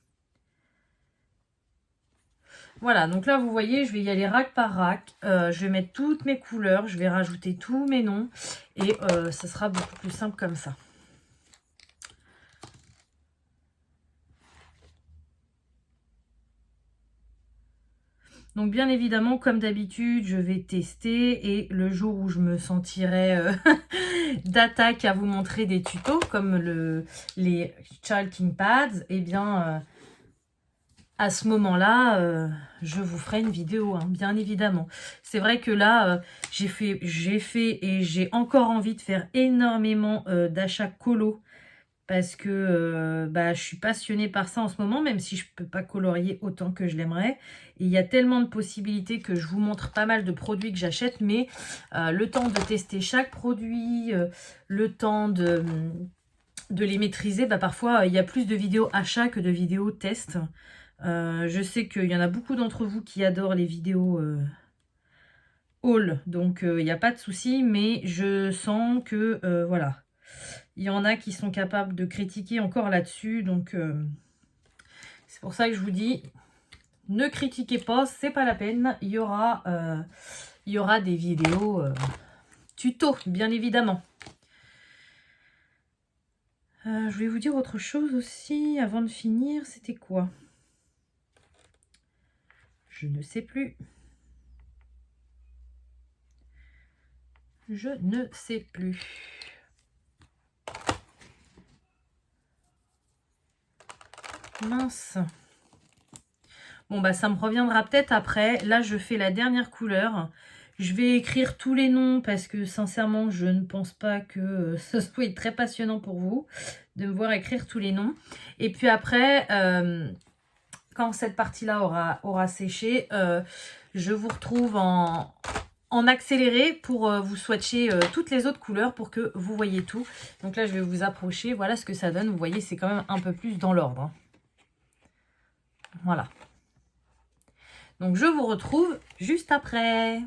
Voilà, donc là, vous voyez, je vais y aller rack par rack. Je vais mettre toutes mes couleurs, je vais rajouter tous mes noms et ça sera beaucoup plus simple comme ça. Donc bien évidemment, comme d'habitude, je vais tester et le jour où je me sentirai d'attaque à vous montrer des tutos comme les Chalking Pads, et bien à ce moment-là, je vous ferai une vidéo, hein, bien évidemment. C'est vrai que là, j'ai fait et j'ai encore envie de faire énormément d'achats colo parce que bah, je suis passionnée par ça en ce moment, même si je ne peux pas colorier autant que je l'aimerais. Et il y a tellement de possibilités que je vous montre pas mal de produits que j'achète, mais le temps de tester chaque produit, le temps de les maîtriser, bah, parfois il y a plus de vidéos achats que de vidéos tests. Je sais qu'il y en a beaucoup d'entre vous qui adorent les vidéos haul, donc il n'y a pas de souci, mais je sens que voilà, il y en a qui sont capables de critiquer encore là-dessus, donc c'est pour ça que je vous dis, ne critiquez pas, c'est pas la peine, il y aura des vidéos tuto, bien évidemment. Je vais vous dire autre chose aussi, avant de finir, c'était quoi? Je ne sais plus. Je ne sais plus. Mince. Bon, bah ça me reviendra peut-être après. Là, je fais la dernière couleur. Je vais écrire tous les noms parce que sincèrement, je ne pense pas que ce soit très passionnant pour vous de me voir écrire tous les noms. Et puis après, quand cette partie-là aura séché, je vous retrouve en accéléré pour vous swatcher toutes les autres couleurs pour que vous voyez tout. Donc là, je vais vous approcher. Voilà ce que ça donne. Vous voyez, c'est quand même un peu plus dans l'ordre, hein. Voilà. Donc, je vous retrouve juste après.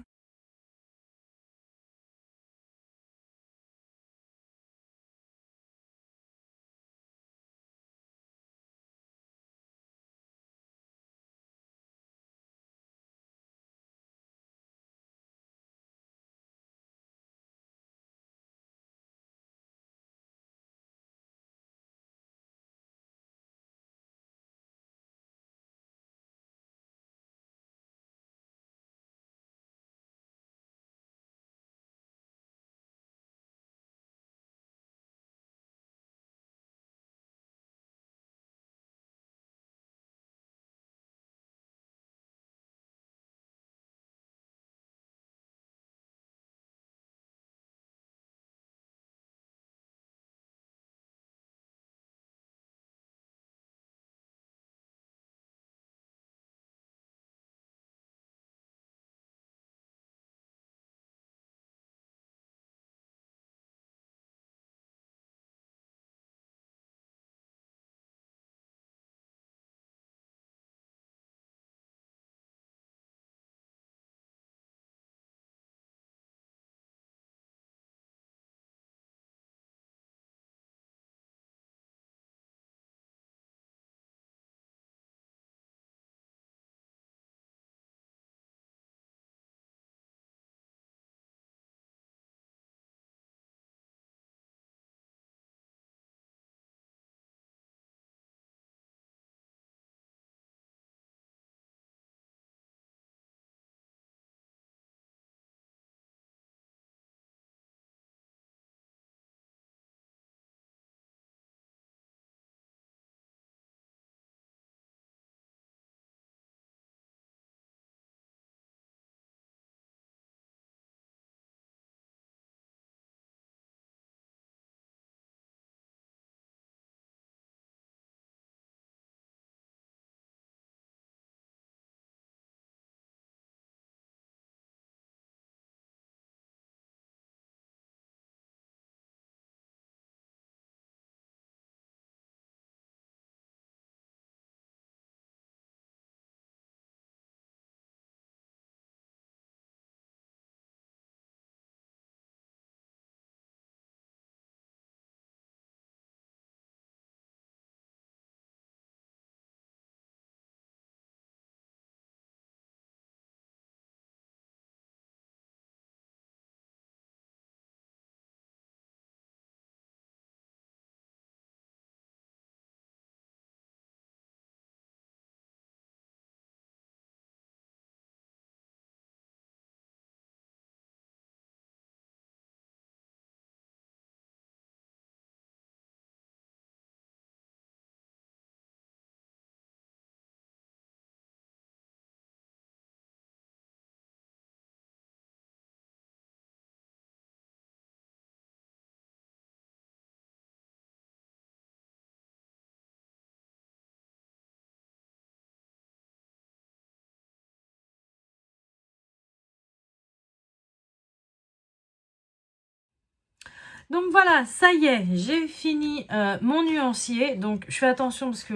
Donc voilà, ça y est, j'ai fini mon nuancier. Donc je fais attention parce que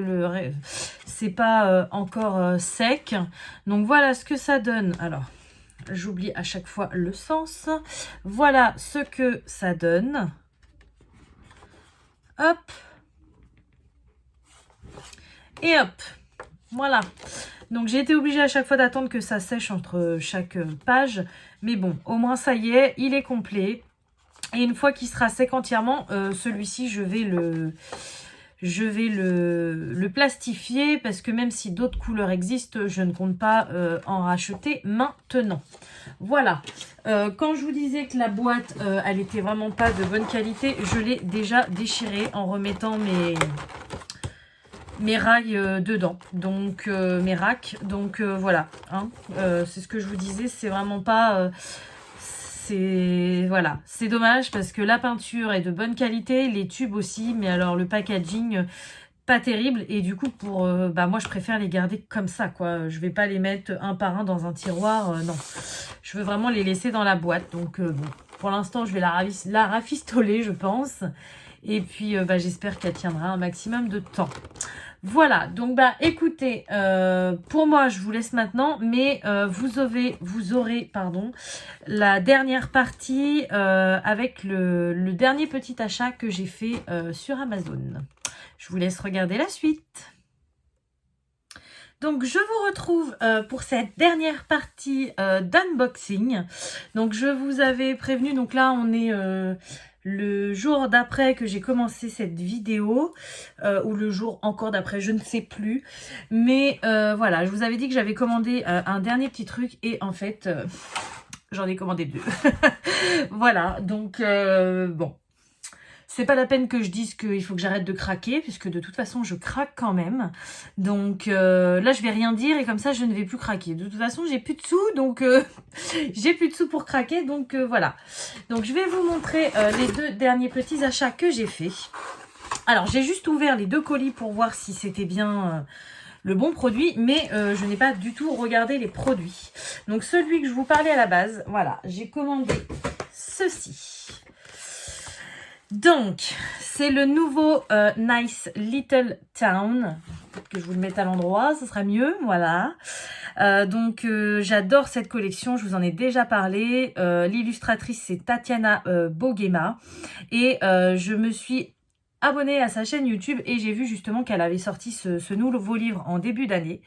c'est pas encore sec. Donc voilà ce que ça donne. Alors, j'oublie à chaque fois le sens. Voilà ce que ça donne. Hop. Et hop. Voilà. Donc j'ai été obligée à chaque fois d'attendre que ça sèche entre chaque page. Mais bon, au moins ça y est, il est complet. Et une fois qu'il sera sec entièrement, celui-ci, je vais le plastifier parce que même si d'autres couleurs existent, je ne compte pas en racheter maintenant. Voilà. Quand je vous disais que la boîte, elle était vraiment pas de bonne qualité, je l'ai déjà déchirée en remettant mes rails dedans, donc mes racks. Donc voilà, hein, c'est ce que je vous disais, c'est vraiment pas... voilà, c'est dommage parce que la peinture est de bonne qualité, les tubes aussi, mais alors le packaging pas terrible et du coup moi je préfère les garder comme ça quoi. Je vais pas les mettre un par un dans un tiroir, non. Je veux vraiment les laisser dans la boîte. Donc bon, pour l'instant je vais la rafistoler je pense. Et puis j'espère qu'elle tiendra un maximum de temps. Voilà, donc écoutez, pour moi je vous laisse maintenant, mais vous aurez la dernière partie avec le dernier petit achat que j'ai fait sur Amazon. Je vous laisse regarder la suite. Donc je vous retrouve pour cette dernière partie d'unboxing. Donc je vous avais prévenu, donc là on est... le jour d'après que j'ai commencé cette vidéo, ou le jour encore d'après, je ne sais plus. Mais voilà, je vous avais dit que j'avais commandé un dernier petit truc et en fait, j'en ai commandé 2. Voilà, donc bon. C'est pas la peine que je dise qu'il faut que j'arrête de craquer, puisque de toute façon, je craque quand même. Donc là, je vais rien dire et comme ça, je ne vais plus craquer. De toute façon, j'ai plus de sous, donc j'ai plus de sous pour craquer. Donc voilà. Donc je vais vous montrer les 2 derniers petits achats que j'ai fait. Alors, j'ai juste ouvert les 2 colis pour voir si c'était bien... le bon produit, mais je n'ai pas du tout regardé les produits. Donc celui que je vous parlais à la base, voilà, j'ai commandé ceci. Donc, c'est le nouveau Nice Little Town. Peut-être que je vous le mette à l'endroit, ce sera mieux, voilà. Donc, j'adore cette collection, je vous en ai déjà parlé. L'illustratrice, c'est Tatiana Boguema. Et je me suis abonnée à sa chaîne YouTube et j'ai vu justement qu'elle avait sorti ce nouveau livre en début d'année.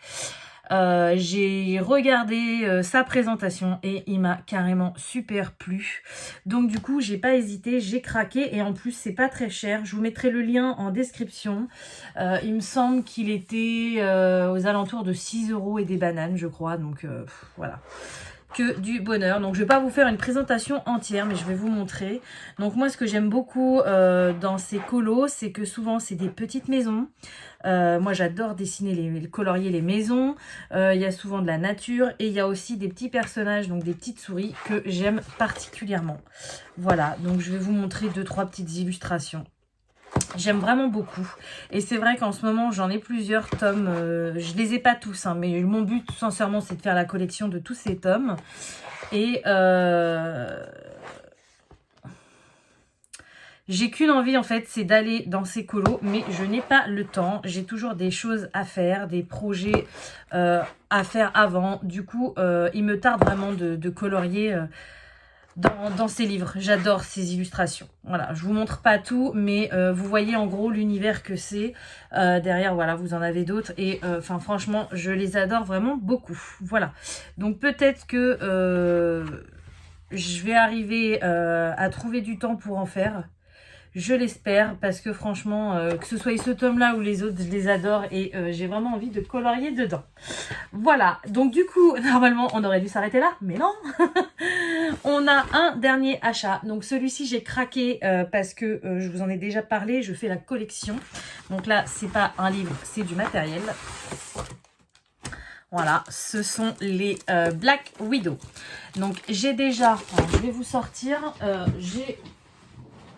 J'ai regardé sa présentation et il m'a carrément super plu. Donc du coup, j'ai pas hésité, j'ai craqué et en plus, c'est pas très cher. Je vous mettrai le lien en description. Il me semble qu'il était aux alentours de 6 € et des bananes, je crois. Donc voilà. Que du bonheur. Donc je vais pas vous faire une présentation entière, mais je vais vous montrer. Donc moi, ce que j'aime beaucoup dans ces colos, c'est que souvent c'est des petites maisons. Moi j'adore dessiner, colorier les maisons. Il y a souvent de la nature et il y a aussi des petits personnages, donc des petites souris que j'aime particulièrement. Voilà, donc je vais vous montrer 2-3 petites illustrations. J'aime vraiment beaucoup et c'est vrai qu'en ce moment j'en ai plusieurs tomes, je les ai pas tous hein, mais mon but sincèrement c'est de faire la collection de tous ces tomes et j'ai qu'une envie en fait, c'est d'aller dans ces colos, mais je n'ai pas le temps, j'ai toujours des choses à faire, des projets à faire avant, du coup il me tarde vraiment de colorier dans ces livres. J'adore ces illustrations. Voilà, je vous montre pas tout, mais vous voyez en gros l'univers que c'est. Derrière, voilà, vous en avez d'autres. Et enfin, franchement, je les adore vraiment beaucoup. Voilà. Donc peut-être que je vais arriver à trouver du temps pour en faire. Je l'espère parce que franchement, que ce soit ce tome-là ou les autres, je les adore et j'ai vraiment envie de colorier dedans. Voilà, donc du coup, normalement, on aurait dû s'arrêter là, mais non. On a un dernier achat. Donc celui-ci, j'ai craqué parce que je vous en ai déjà parlé, je fais la collection. Donc là, c'est pas un livre, c'est du matériel. Voilà, ce sont les Black Widow. Donc j'ai déjà, alors, je vais vous sortir, j'ai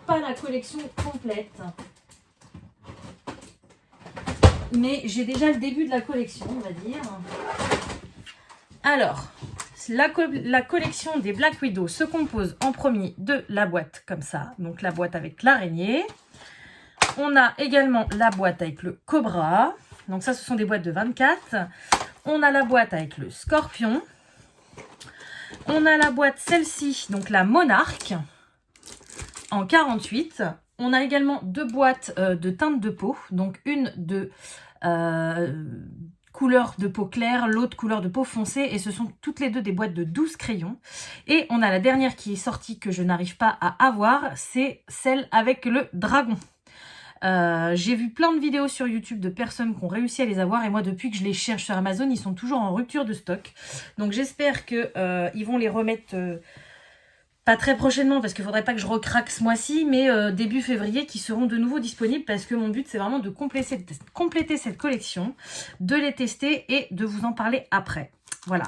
pas la collection complète, mais j'ai déjà le début de la collection, on va dire. Alors, La collection des Black Widow se compose en premier de la boîte comme ça, donc la boîte avec l'araignée. On a également la boîte avec le cobra, donc ça ce sont des boîtes de 24. On a la boîte avec le scorpion. On a la boîte, celle-ci, donc la monarque, en 48. On a également deux boîtes de teinte de peau, donc une de couleur de peau claire, l'autre couleur de peau foncée, et ce sont toutes les deux des boîtes de 12 crayons. Et on a la dernière qui est sortie que je n'arrive pas à avoir, c'est celle avec le dragon. J'ai vu plein de vidéos sur YouTube de personnes qui ont réussi à les avoir, et moi depuis que je les cherche sur Amazon, ils sont toujours en rupture de stock. Donc j'espère qu'ils vont les remettre pas très prochainement, parce qu'il ne faudrait pas que je recraque ce mois-ci, mais début février, qui seront de nouveau disponibles, parce que mon but c'est vraiment de compléter cette collection, de les tester et de vous en parler après. Voilà,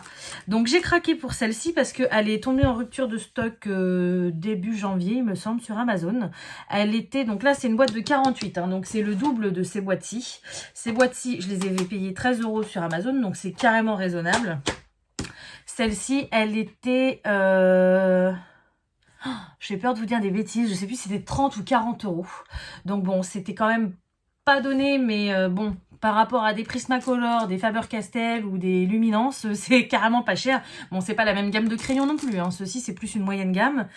donc j'ai craqué pour celle-ci parce qu'elle est tombée en rupture de stock début janvier, il me semble, sur Amazon. Elle était, donc là c'est une boîte de 48, hein, donc c'est le double de ces boîtes-ci. Ces boîtes-ci, je les avais payées 13 € sur Amazon, donc c'est carrément raisonnable. Celle-ci, elle était... j'ai peur de vous dire des bêtises, je sais plus si c'était 30 ou 40 €. Donc bon, c'était quand même pas donné, mais bon, par rapport à des Prismacolor, des Faber-Castell ou des Luminance, c'est carrément pas cher. Bon, c'est pas la même gamme de crayons non plus, hein. Ceci c'est plus une moyenne gamme.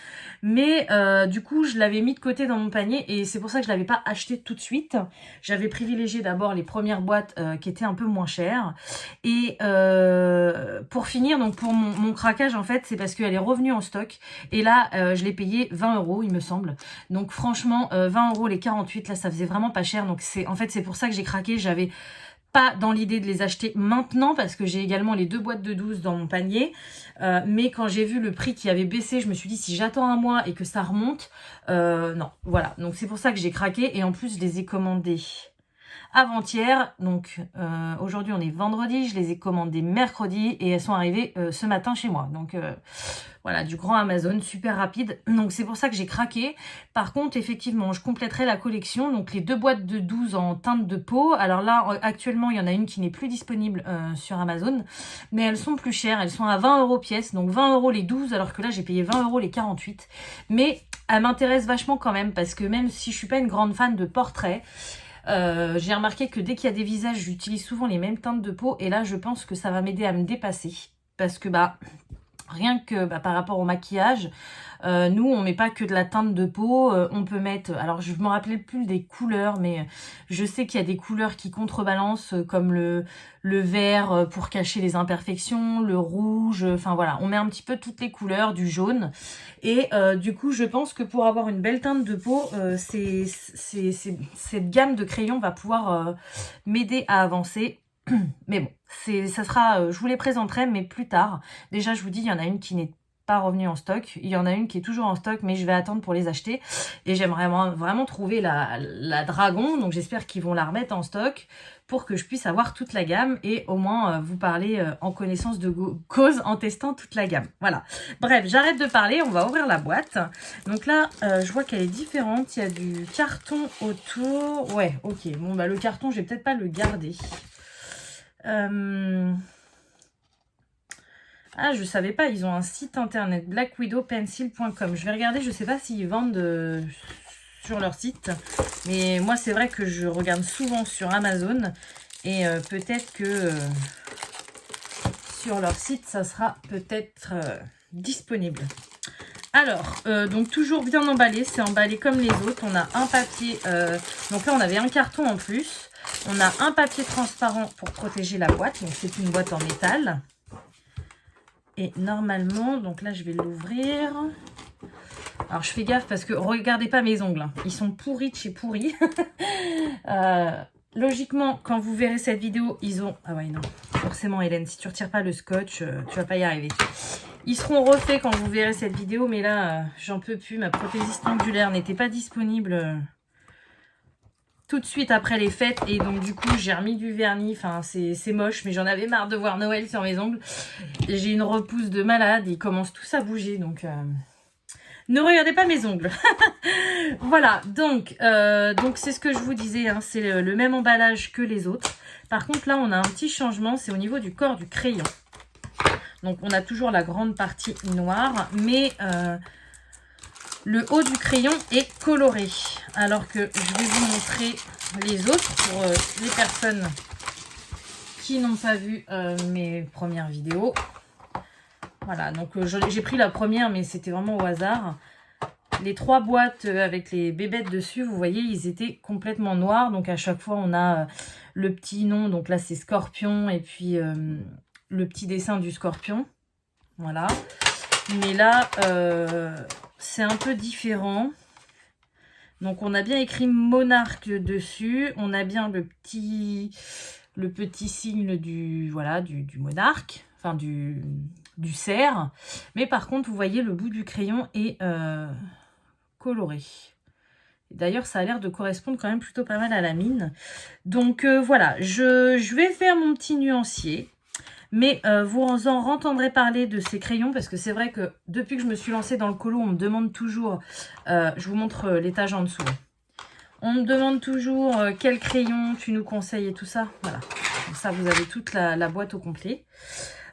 Mais du coup, je l'avais mis de côté dans mon panier et c'est pour ça que je l'avais pas acheté tout de suite. J'avais privilégié d'abord les premières boîtes qui étaient un peu moins chères. Et pour finir, donc pour mon craquage en fait, c'est parce qu'elle est revenue en stock. Et là, je l'ai payé 20 € il me semble. Donc franchement, 20 € les 48, là ça faisait vraiment pas cher. Donc en fait c'est pour ça que j'ai craqué. J'avais pas dans l'idée de les acheter maintenant parce que j'ai également les deux boîtes de 12 dans mon panier. Mais quand j'ai vu le prix qui avait baissé, je me suis dit si j'attends un mois et que ça remonte, non, voilà. Donc c'est pour ça que j'ai craqué et en plus je les ai commandés avant-hier. Donc aujourd'hui on est vendredi, je les ai commandées mercredi et elles sont arrivées ce matin chez moi. Donc voilà, du grand Amazon, super rapide. Donc c'est pour ça que j'ai craqué. Par contre, effectivement, je compléterai la collection. Donc les deux boîtes de 12 en teinte de peau. Alors là, actuellement, il y en a une qui n'est plus disponible sur Amazon. Mais elles sont plus chères. Elles sont à 20 € pièce. Donc 20 € les 12, alors que là, j'ai payé 20 € les 48. Mais elles m'intéressent vachement quand même. Parce que même si je suis pas une grande fan de portraits, j'ai remarqué que dès qu'il y a des visages, j'utilise souvent les mêmes teintes de peau. Et là, je pense que ça va m'aider à me dépasser. Parce que rien que par rapport au maquillage, nous on met pas que de la teinte de peau, on peut mettre, alors je me rappelais plus des couleurs, mais je sais qu'il y a des couleurs qui contrebalancent comme le vert pour cacher les imperfections, le rouge, enfin voilà, on met un petit peu toutes les couleurs, du jaune, et du coup je pense que pour avoir une belle teinte de peau, cette gamme de crayons va pouvoir m'aider à avancer. Mais bon, ça sera, je vous les présenterai, mais plus tard. Déjà, je vous dis, il y en a une qui n'est pas revenue en stock. Il y en a une qui est toujours en stock, mais je vais attendre pour les acheter. Et j'aimerais vraiment trouver la dragon. Donc, j'espère qu'ils vont la remettre en stock pour que je puisse avoir toute la gamme et au moins vous parler en connaissance de cause en testant toute la gamme. Voilà. Bref, j'arrête de parler. On va ouvrir la boîte. Donc là, je vois qu'elle est différente. Il y a du carton autour. Ouais, ok. Bon, le carton, je vais peut-être pas le garder. Ah, je savais pas, ils ont un site internet, blackwidowpencil.com. Je vais regarder, je sais pas s'ils vendent sur leur site. Mais moi, c'est vrai que je regarde souvent sur Amazon. Et peut-être que sur leur site, ça sera peut-être disponible. Alors, donc toujours bien emballé. C'est emballé comme les autres. On a un papier. Donc là, on avait un carton en plus. On a un papier transparent pour protéger la boîte. Donc, c'est une boîte en métal. Et normalement, donc là, je vais l'ouvrir. Alors, je fais gaffe parce que regardez pas mes ongles. Hein. Ils sont pourris de chez pourris. Logiquement, quand vous verrez cette vidéo, ils ont... Ah ouais, non. Forcément, Hélène, si tu retires pas le scotch, tu vas pas y arriver. Ils seront refaits quand vous verrez cette vidéo. Mais là, j'en peux plus. Ma prothésiste angulaire n'était pas disponible... tout de suite après les fêtes, et donc du coup j'ai remis du vernis. Enfin c'est moche, mais j'en avais marre de voir Noël sur mes ongles. J'ai une repousse de malade, ils commencent tous à bouger, donc ne regardez pas mes ongles. Voilà, donc c'est ce que je vous disais, hein, c'est le même emballage que les autres. Par contre là on a un petit changement, c'est au niveau du corps du crayon. Donc on a toujours la grande partie noire, mais le haut du crayon est coloré. Alors que je vais vous montrer les autres pour les personnes qui n'ont pas vu mes premières vidéos. Voilà, donc j'ai pris la première, mais c'était vraiment au hasard. Les 3 boîtes avec les bébêtes dessus, vous voyez, ils étaient complètement noirs. Donc à chaque fois, on a le petit nom. Donc là, c'est Scorpion. Et puis le petit dessin du scorpion. Voilà. Mais là, c'est un peu différent. Donc on a bien écrit monarque dessus. On a bien le petit signe du, voilà, du monarque. Enfin, du cerf. Mais par contre, vous voyez, le bout du crayon est coloré. D'ailleurs, ça a l'air de correspondre quand même plutôt pas mal à la mine. Donc voilà, je vais faire mon petit nuancier. Mais vous en entendrez parler de ces crayons parce que c'est vrai que depuis que je me suis lancée dans le colo, on me demande toujours, je vous montre l'étage en dessous. On me demande toujours quel crayon tu nous conseilles et tout ça. Voilà, comme ça vous avez toute la boîte au complet.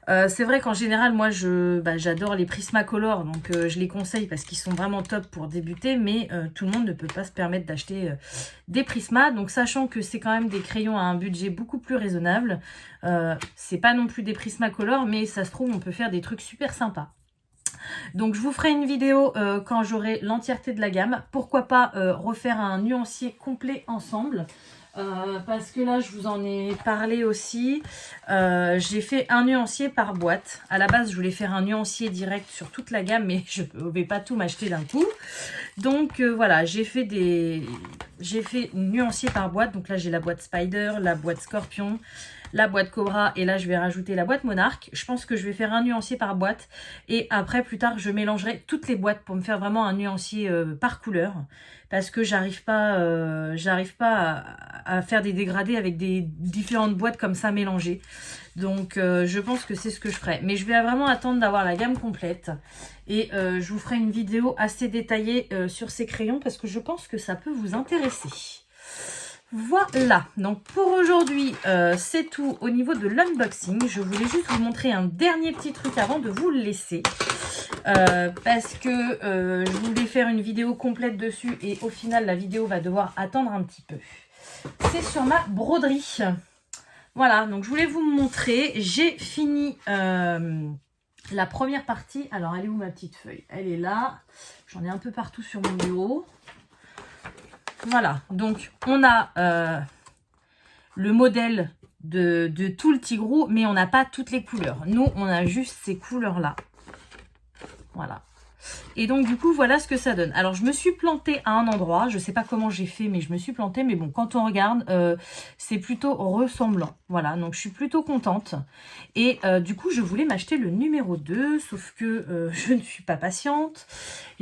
C'est vrai qu'en général, moi, j'adore les Prismacolor, donc je les conseille parce qu'ils sont vraiment top pour débuter, mais tout le monde ne peut pas se permettre d'acheter des Prisma. Donc, sachant que c'est quand même des crayons à un budget beaucoup plus raisonnable, c'est pas non plus des Prismacolor, mais ça se trouve, on peut faire des trucs super sympas. Donc, je vous ferai une vidéo quand j'aurai l'entièreté de la gamme. Pourquoi pas refaire un nuancier complet ensemble. Parce que là, je vous en ai parlé aussi. J'ai fait un nuancier par boîte. À la base, je voulais faire un nuancier direct sur toute la gamme, mais je ne vais pas tout m'acheter d'un coup. Donc voilà, j'ai fait nuancier par boîte. Donc là, j'ai la boîte Spider, la boîte Scorpion, la boîte Cobra, et là, je vais rajouter la boîte Monarque. Je pense que je vais faire un nuancier par boîte. Et après, plus tard, je mélangerai toutes les boîtes pour me faire vraiment un nuancier par couleur. Parce que j'arrive pas à faire des dégradés avec des différentes boîtes comme ça mélangées. Donc je pense que c'est ce que je ferai. Mais je vais vraiment attendre d'avoir la gamme complète. Et je vous ferai une vidéo assez détaillée sur ces crayons parce que je pense que ça peut vous intéresser. Voilà, donc pour aujourd'hui, c'est tout au niveau de l'unboxing. Je voulais juste vous montrer un dernier petit truc avant de vous le laisser. Parce que je voulais faire une vidéo complète dessus et au final, la vidéo va devoir attendre un petit peu. C'est sur ma broderie. Voilà, donc je voulais vous montrer. J'ai fini la première partie. Alors, elle est où ma petite feuille? Elle est là. J'en ai un peu partout sur mon bureau. Voilà, donc on a le modèle de tout le tigrou, mais on n'a pas toutes les couleurs. Nous, on a juste ces couleurs-là. Voilà. Et donc, du coup, voilà ce que ça donne. Alors, je me suis plantée à un endroit. Je ne sais pas comment j'ai fait, mais je me suis plantée. Mais bon, quand on regarde, c'est plutôt ressemblant. Voilà, donc je suis plutôt contente. Et du coup, je voulais m'acheter le numéro 2, sauf que je ne suis pas patiente.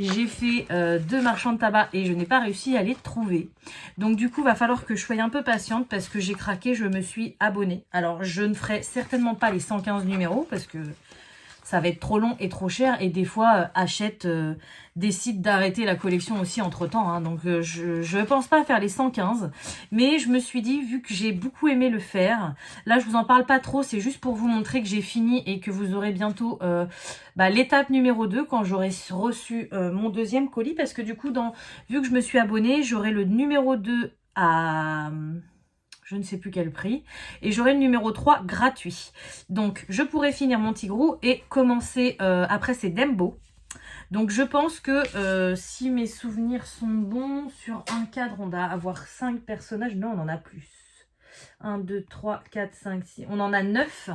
J'ai fait 2 marchands de tabac et je n'ai pas réussi à les trouver. Donc, du coup, il va falloir que je sois un peu patiente parce que j'ai craqué, je me suis abonnée. Alors, je ne ferai certainement pas les 115 numéros parce que ça va être trop long et trop cher. Et des fois, Hachette décide d'arrêter la collection aussi entre-temps. Hein. Donc, je ne pense pas faire les 115. Mais je me suis dit, vu que j'ai beaucoup aimé le faire, là, je vous en parle pas trop. C'est juste pour vous montrer que j'ai fini et que vous aurez bientôt l'étape numéro 2 quand j'aurai reçu mon deuxième colis. Parce que du coup, vu que je me suis abonnée, j'aurai le numéro 2 à... je ne sais plus quel prix. Et j'aurai le numéro 3 gratuit. Donc, je pourrai finir mon tigrou et commencer... après, c'est Dembo. Donc, je pense que si mes souvenirs sont bons, sur un cadre, on va avoir 5 personnages. Non, on en a plus. 1, 2, 3, 4, 5, 6. On en a 9.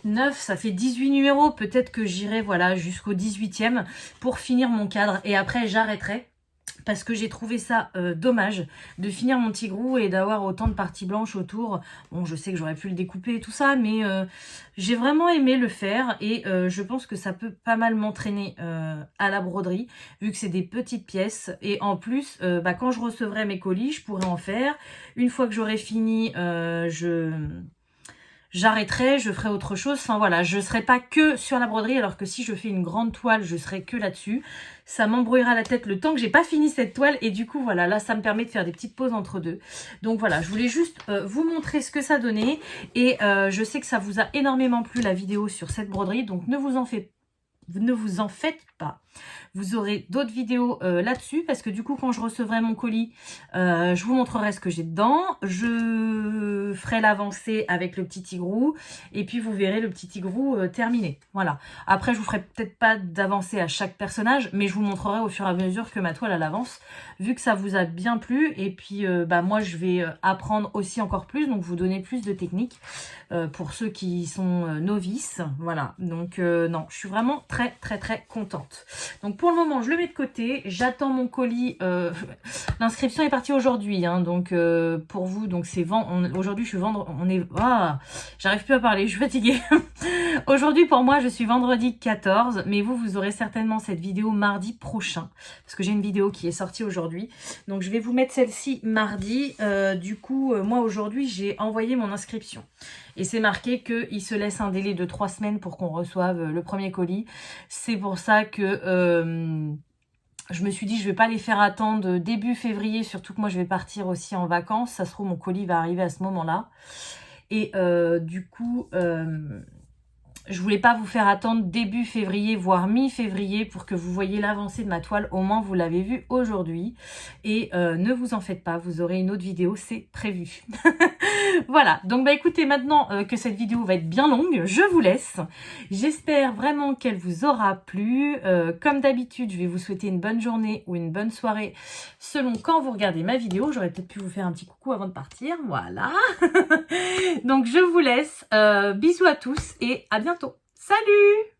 9, ça fait 18 numéros. Peut-être que j'irai voilà, jusqu'au 18e pour finir mon cadre. Et après, j'arrêterai. Parce que j'ai trouvé ça dommage de finir mon tigrou et d'avoir autant de parties blanches autour. Bon, je sais que j'aurais pu le découper et tout ça, mais j'ai vraiment aimé le faire. Et je pense que ça peut pas mal m'entraîner à la broderie, vu que c'est des petites pièces. Et en plus, quand je recevrai mes colis, je pourrai en faire. Une fois que j'aurai fini, j'arrêterai, je ferai autre chose. Enfin voilà, je serai pas que sur la broderie, alors que si je fais une grande toile, je serai que là-dessus. Ça m'embrouillera la tête le temps que j'ai pas fini cette toile. Et du coup, voilà, là, ça me permet de faire des petites pauses entre deux. Donc voilà, je voulais juste vous montrer ce que ça donnait. Et je sais que ça vous a énormément plu la vidéo sur cette broderie. Donc ne vous en faites pas. Vous aurez d'autres vidéos là-dessus parce que du coup quand je recevrai mon colis, je vous montrerai ce que j'ai dedans. Je ferai l'avancée avec le petit tigrou et puis vous verrez le petit tigrou terminé. Voilà. Après je vous ferai peut-être pas d'avancée à chaque personnage, mais je vous montrerai au fur et à mesure que ma toile elle avance, vu que ça vous a bien plu. Et puis bah, moi je vais apprendre aussi encore plus, donc vous donner plus de techniques pour ceux qui sont novices. Voilà. Donc non, je suis vraiment très contente. Donc pour le moment, je le mets de côté. J'attends mon colis. L'inscription est partie aujourd'hui. Hein, donc pour vous, donc c'est aujourd'hui, je suis vendredi. J'arrive plus à parler, je suis fatiguée. Aujourd'hui, pour moi, je suis vendredi 14. Mais vous aurez certainement cette vidéo mardi prochain. Parce que j'ai une vidéo qui est sortie aujourd'hui. Donc je vais vous mettre celle-ci mardi. Du coup, moi aujourd'hui, j'ai envoyé mon inscription. Et c'est marqué qu'il se laisse un délai de 3 semaines pour qu'on reçoive le premier colis. C'est pour ça que je me suis dit je vais pas les faire attendre début février, surtout que moi je vais partir aussi en vacances. Ça se trouve mon colis va arriver à ce moment-là. Et du coup, je voulais pas vous faire attendre début février, voire mi-février pour que vous voyez l'avancée de ma toile. Au moins, vous l'avez vu aujourd'hui. Et ne vous en faites pas, vous aurez une autre vidéo, c'est prévu. Voilà, donc bah écoutez, maintenant que cette vidéo va être bien longue, je vous laisse. J'espère vraiment qu'elle vous aura plu. Comme d'habitude, je vais vous souhaiter une bonne journée ou une bonne soirée selon quand vous regardez ma vidéo. J'aurais peut-être pu vous faire un petit coucou avant de partir, voilà. Donc je vous laisse. Bisous à tous et à bientôt. Salut!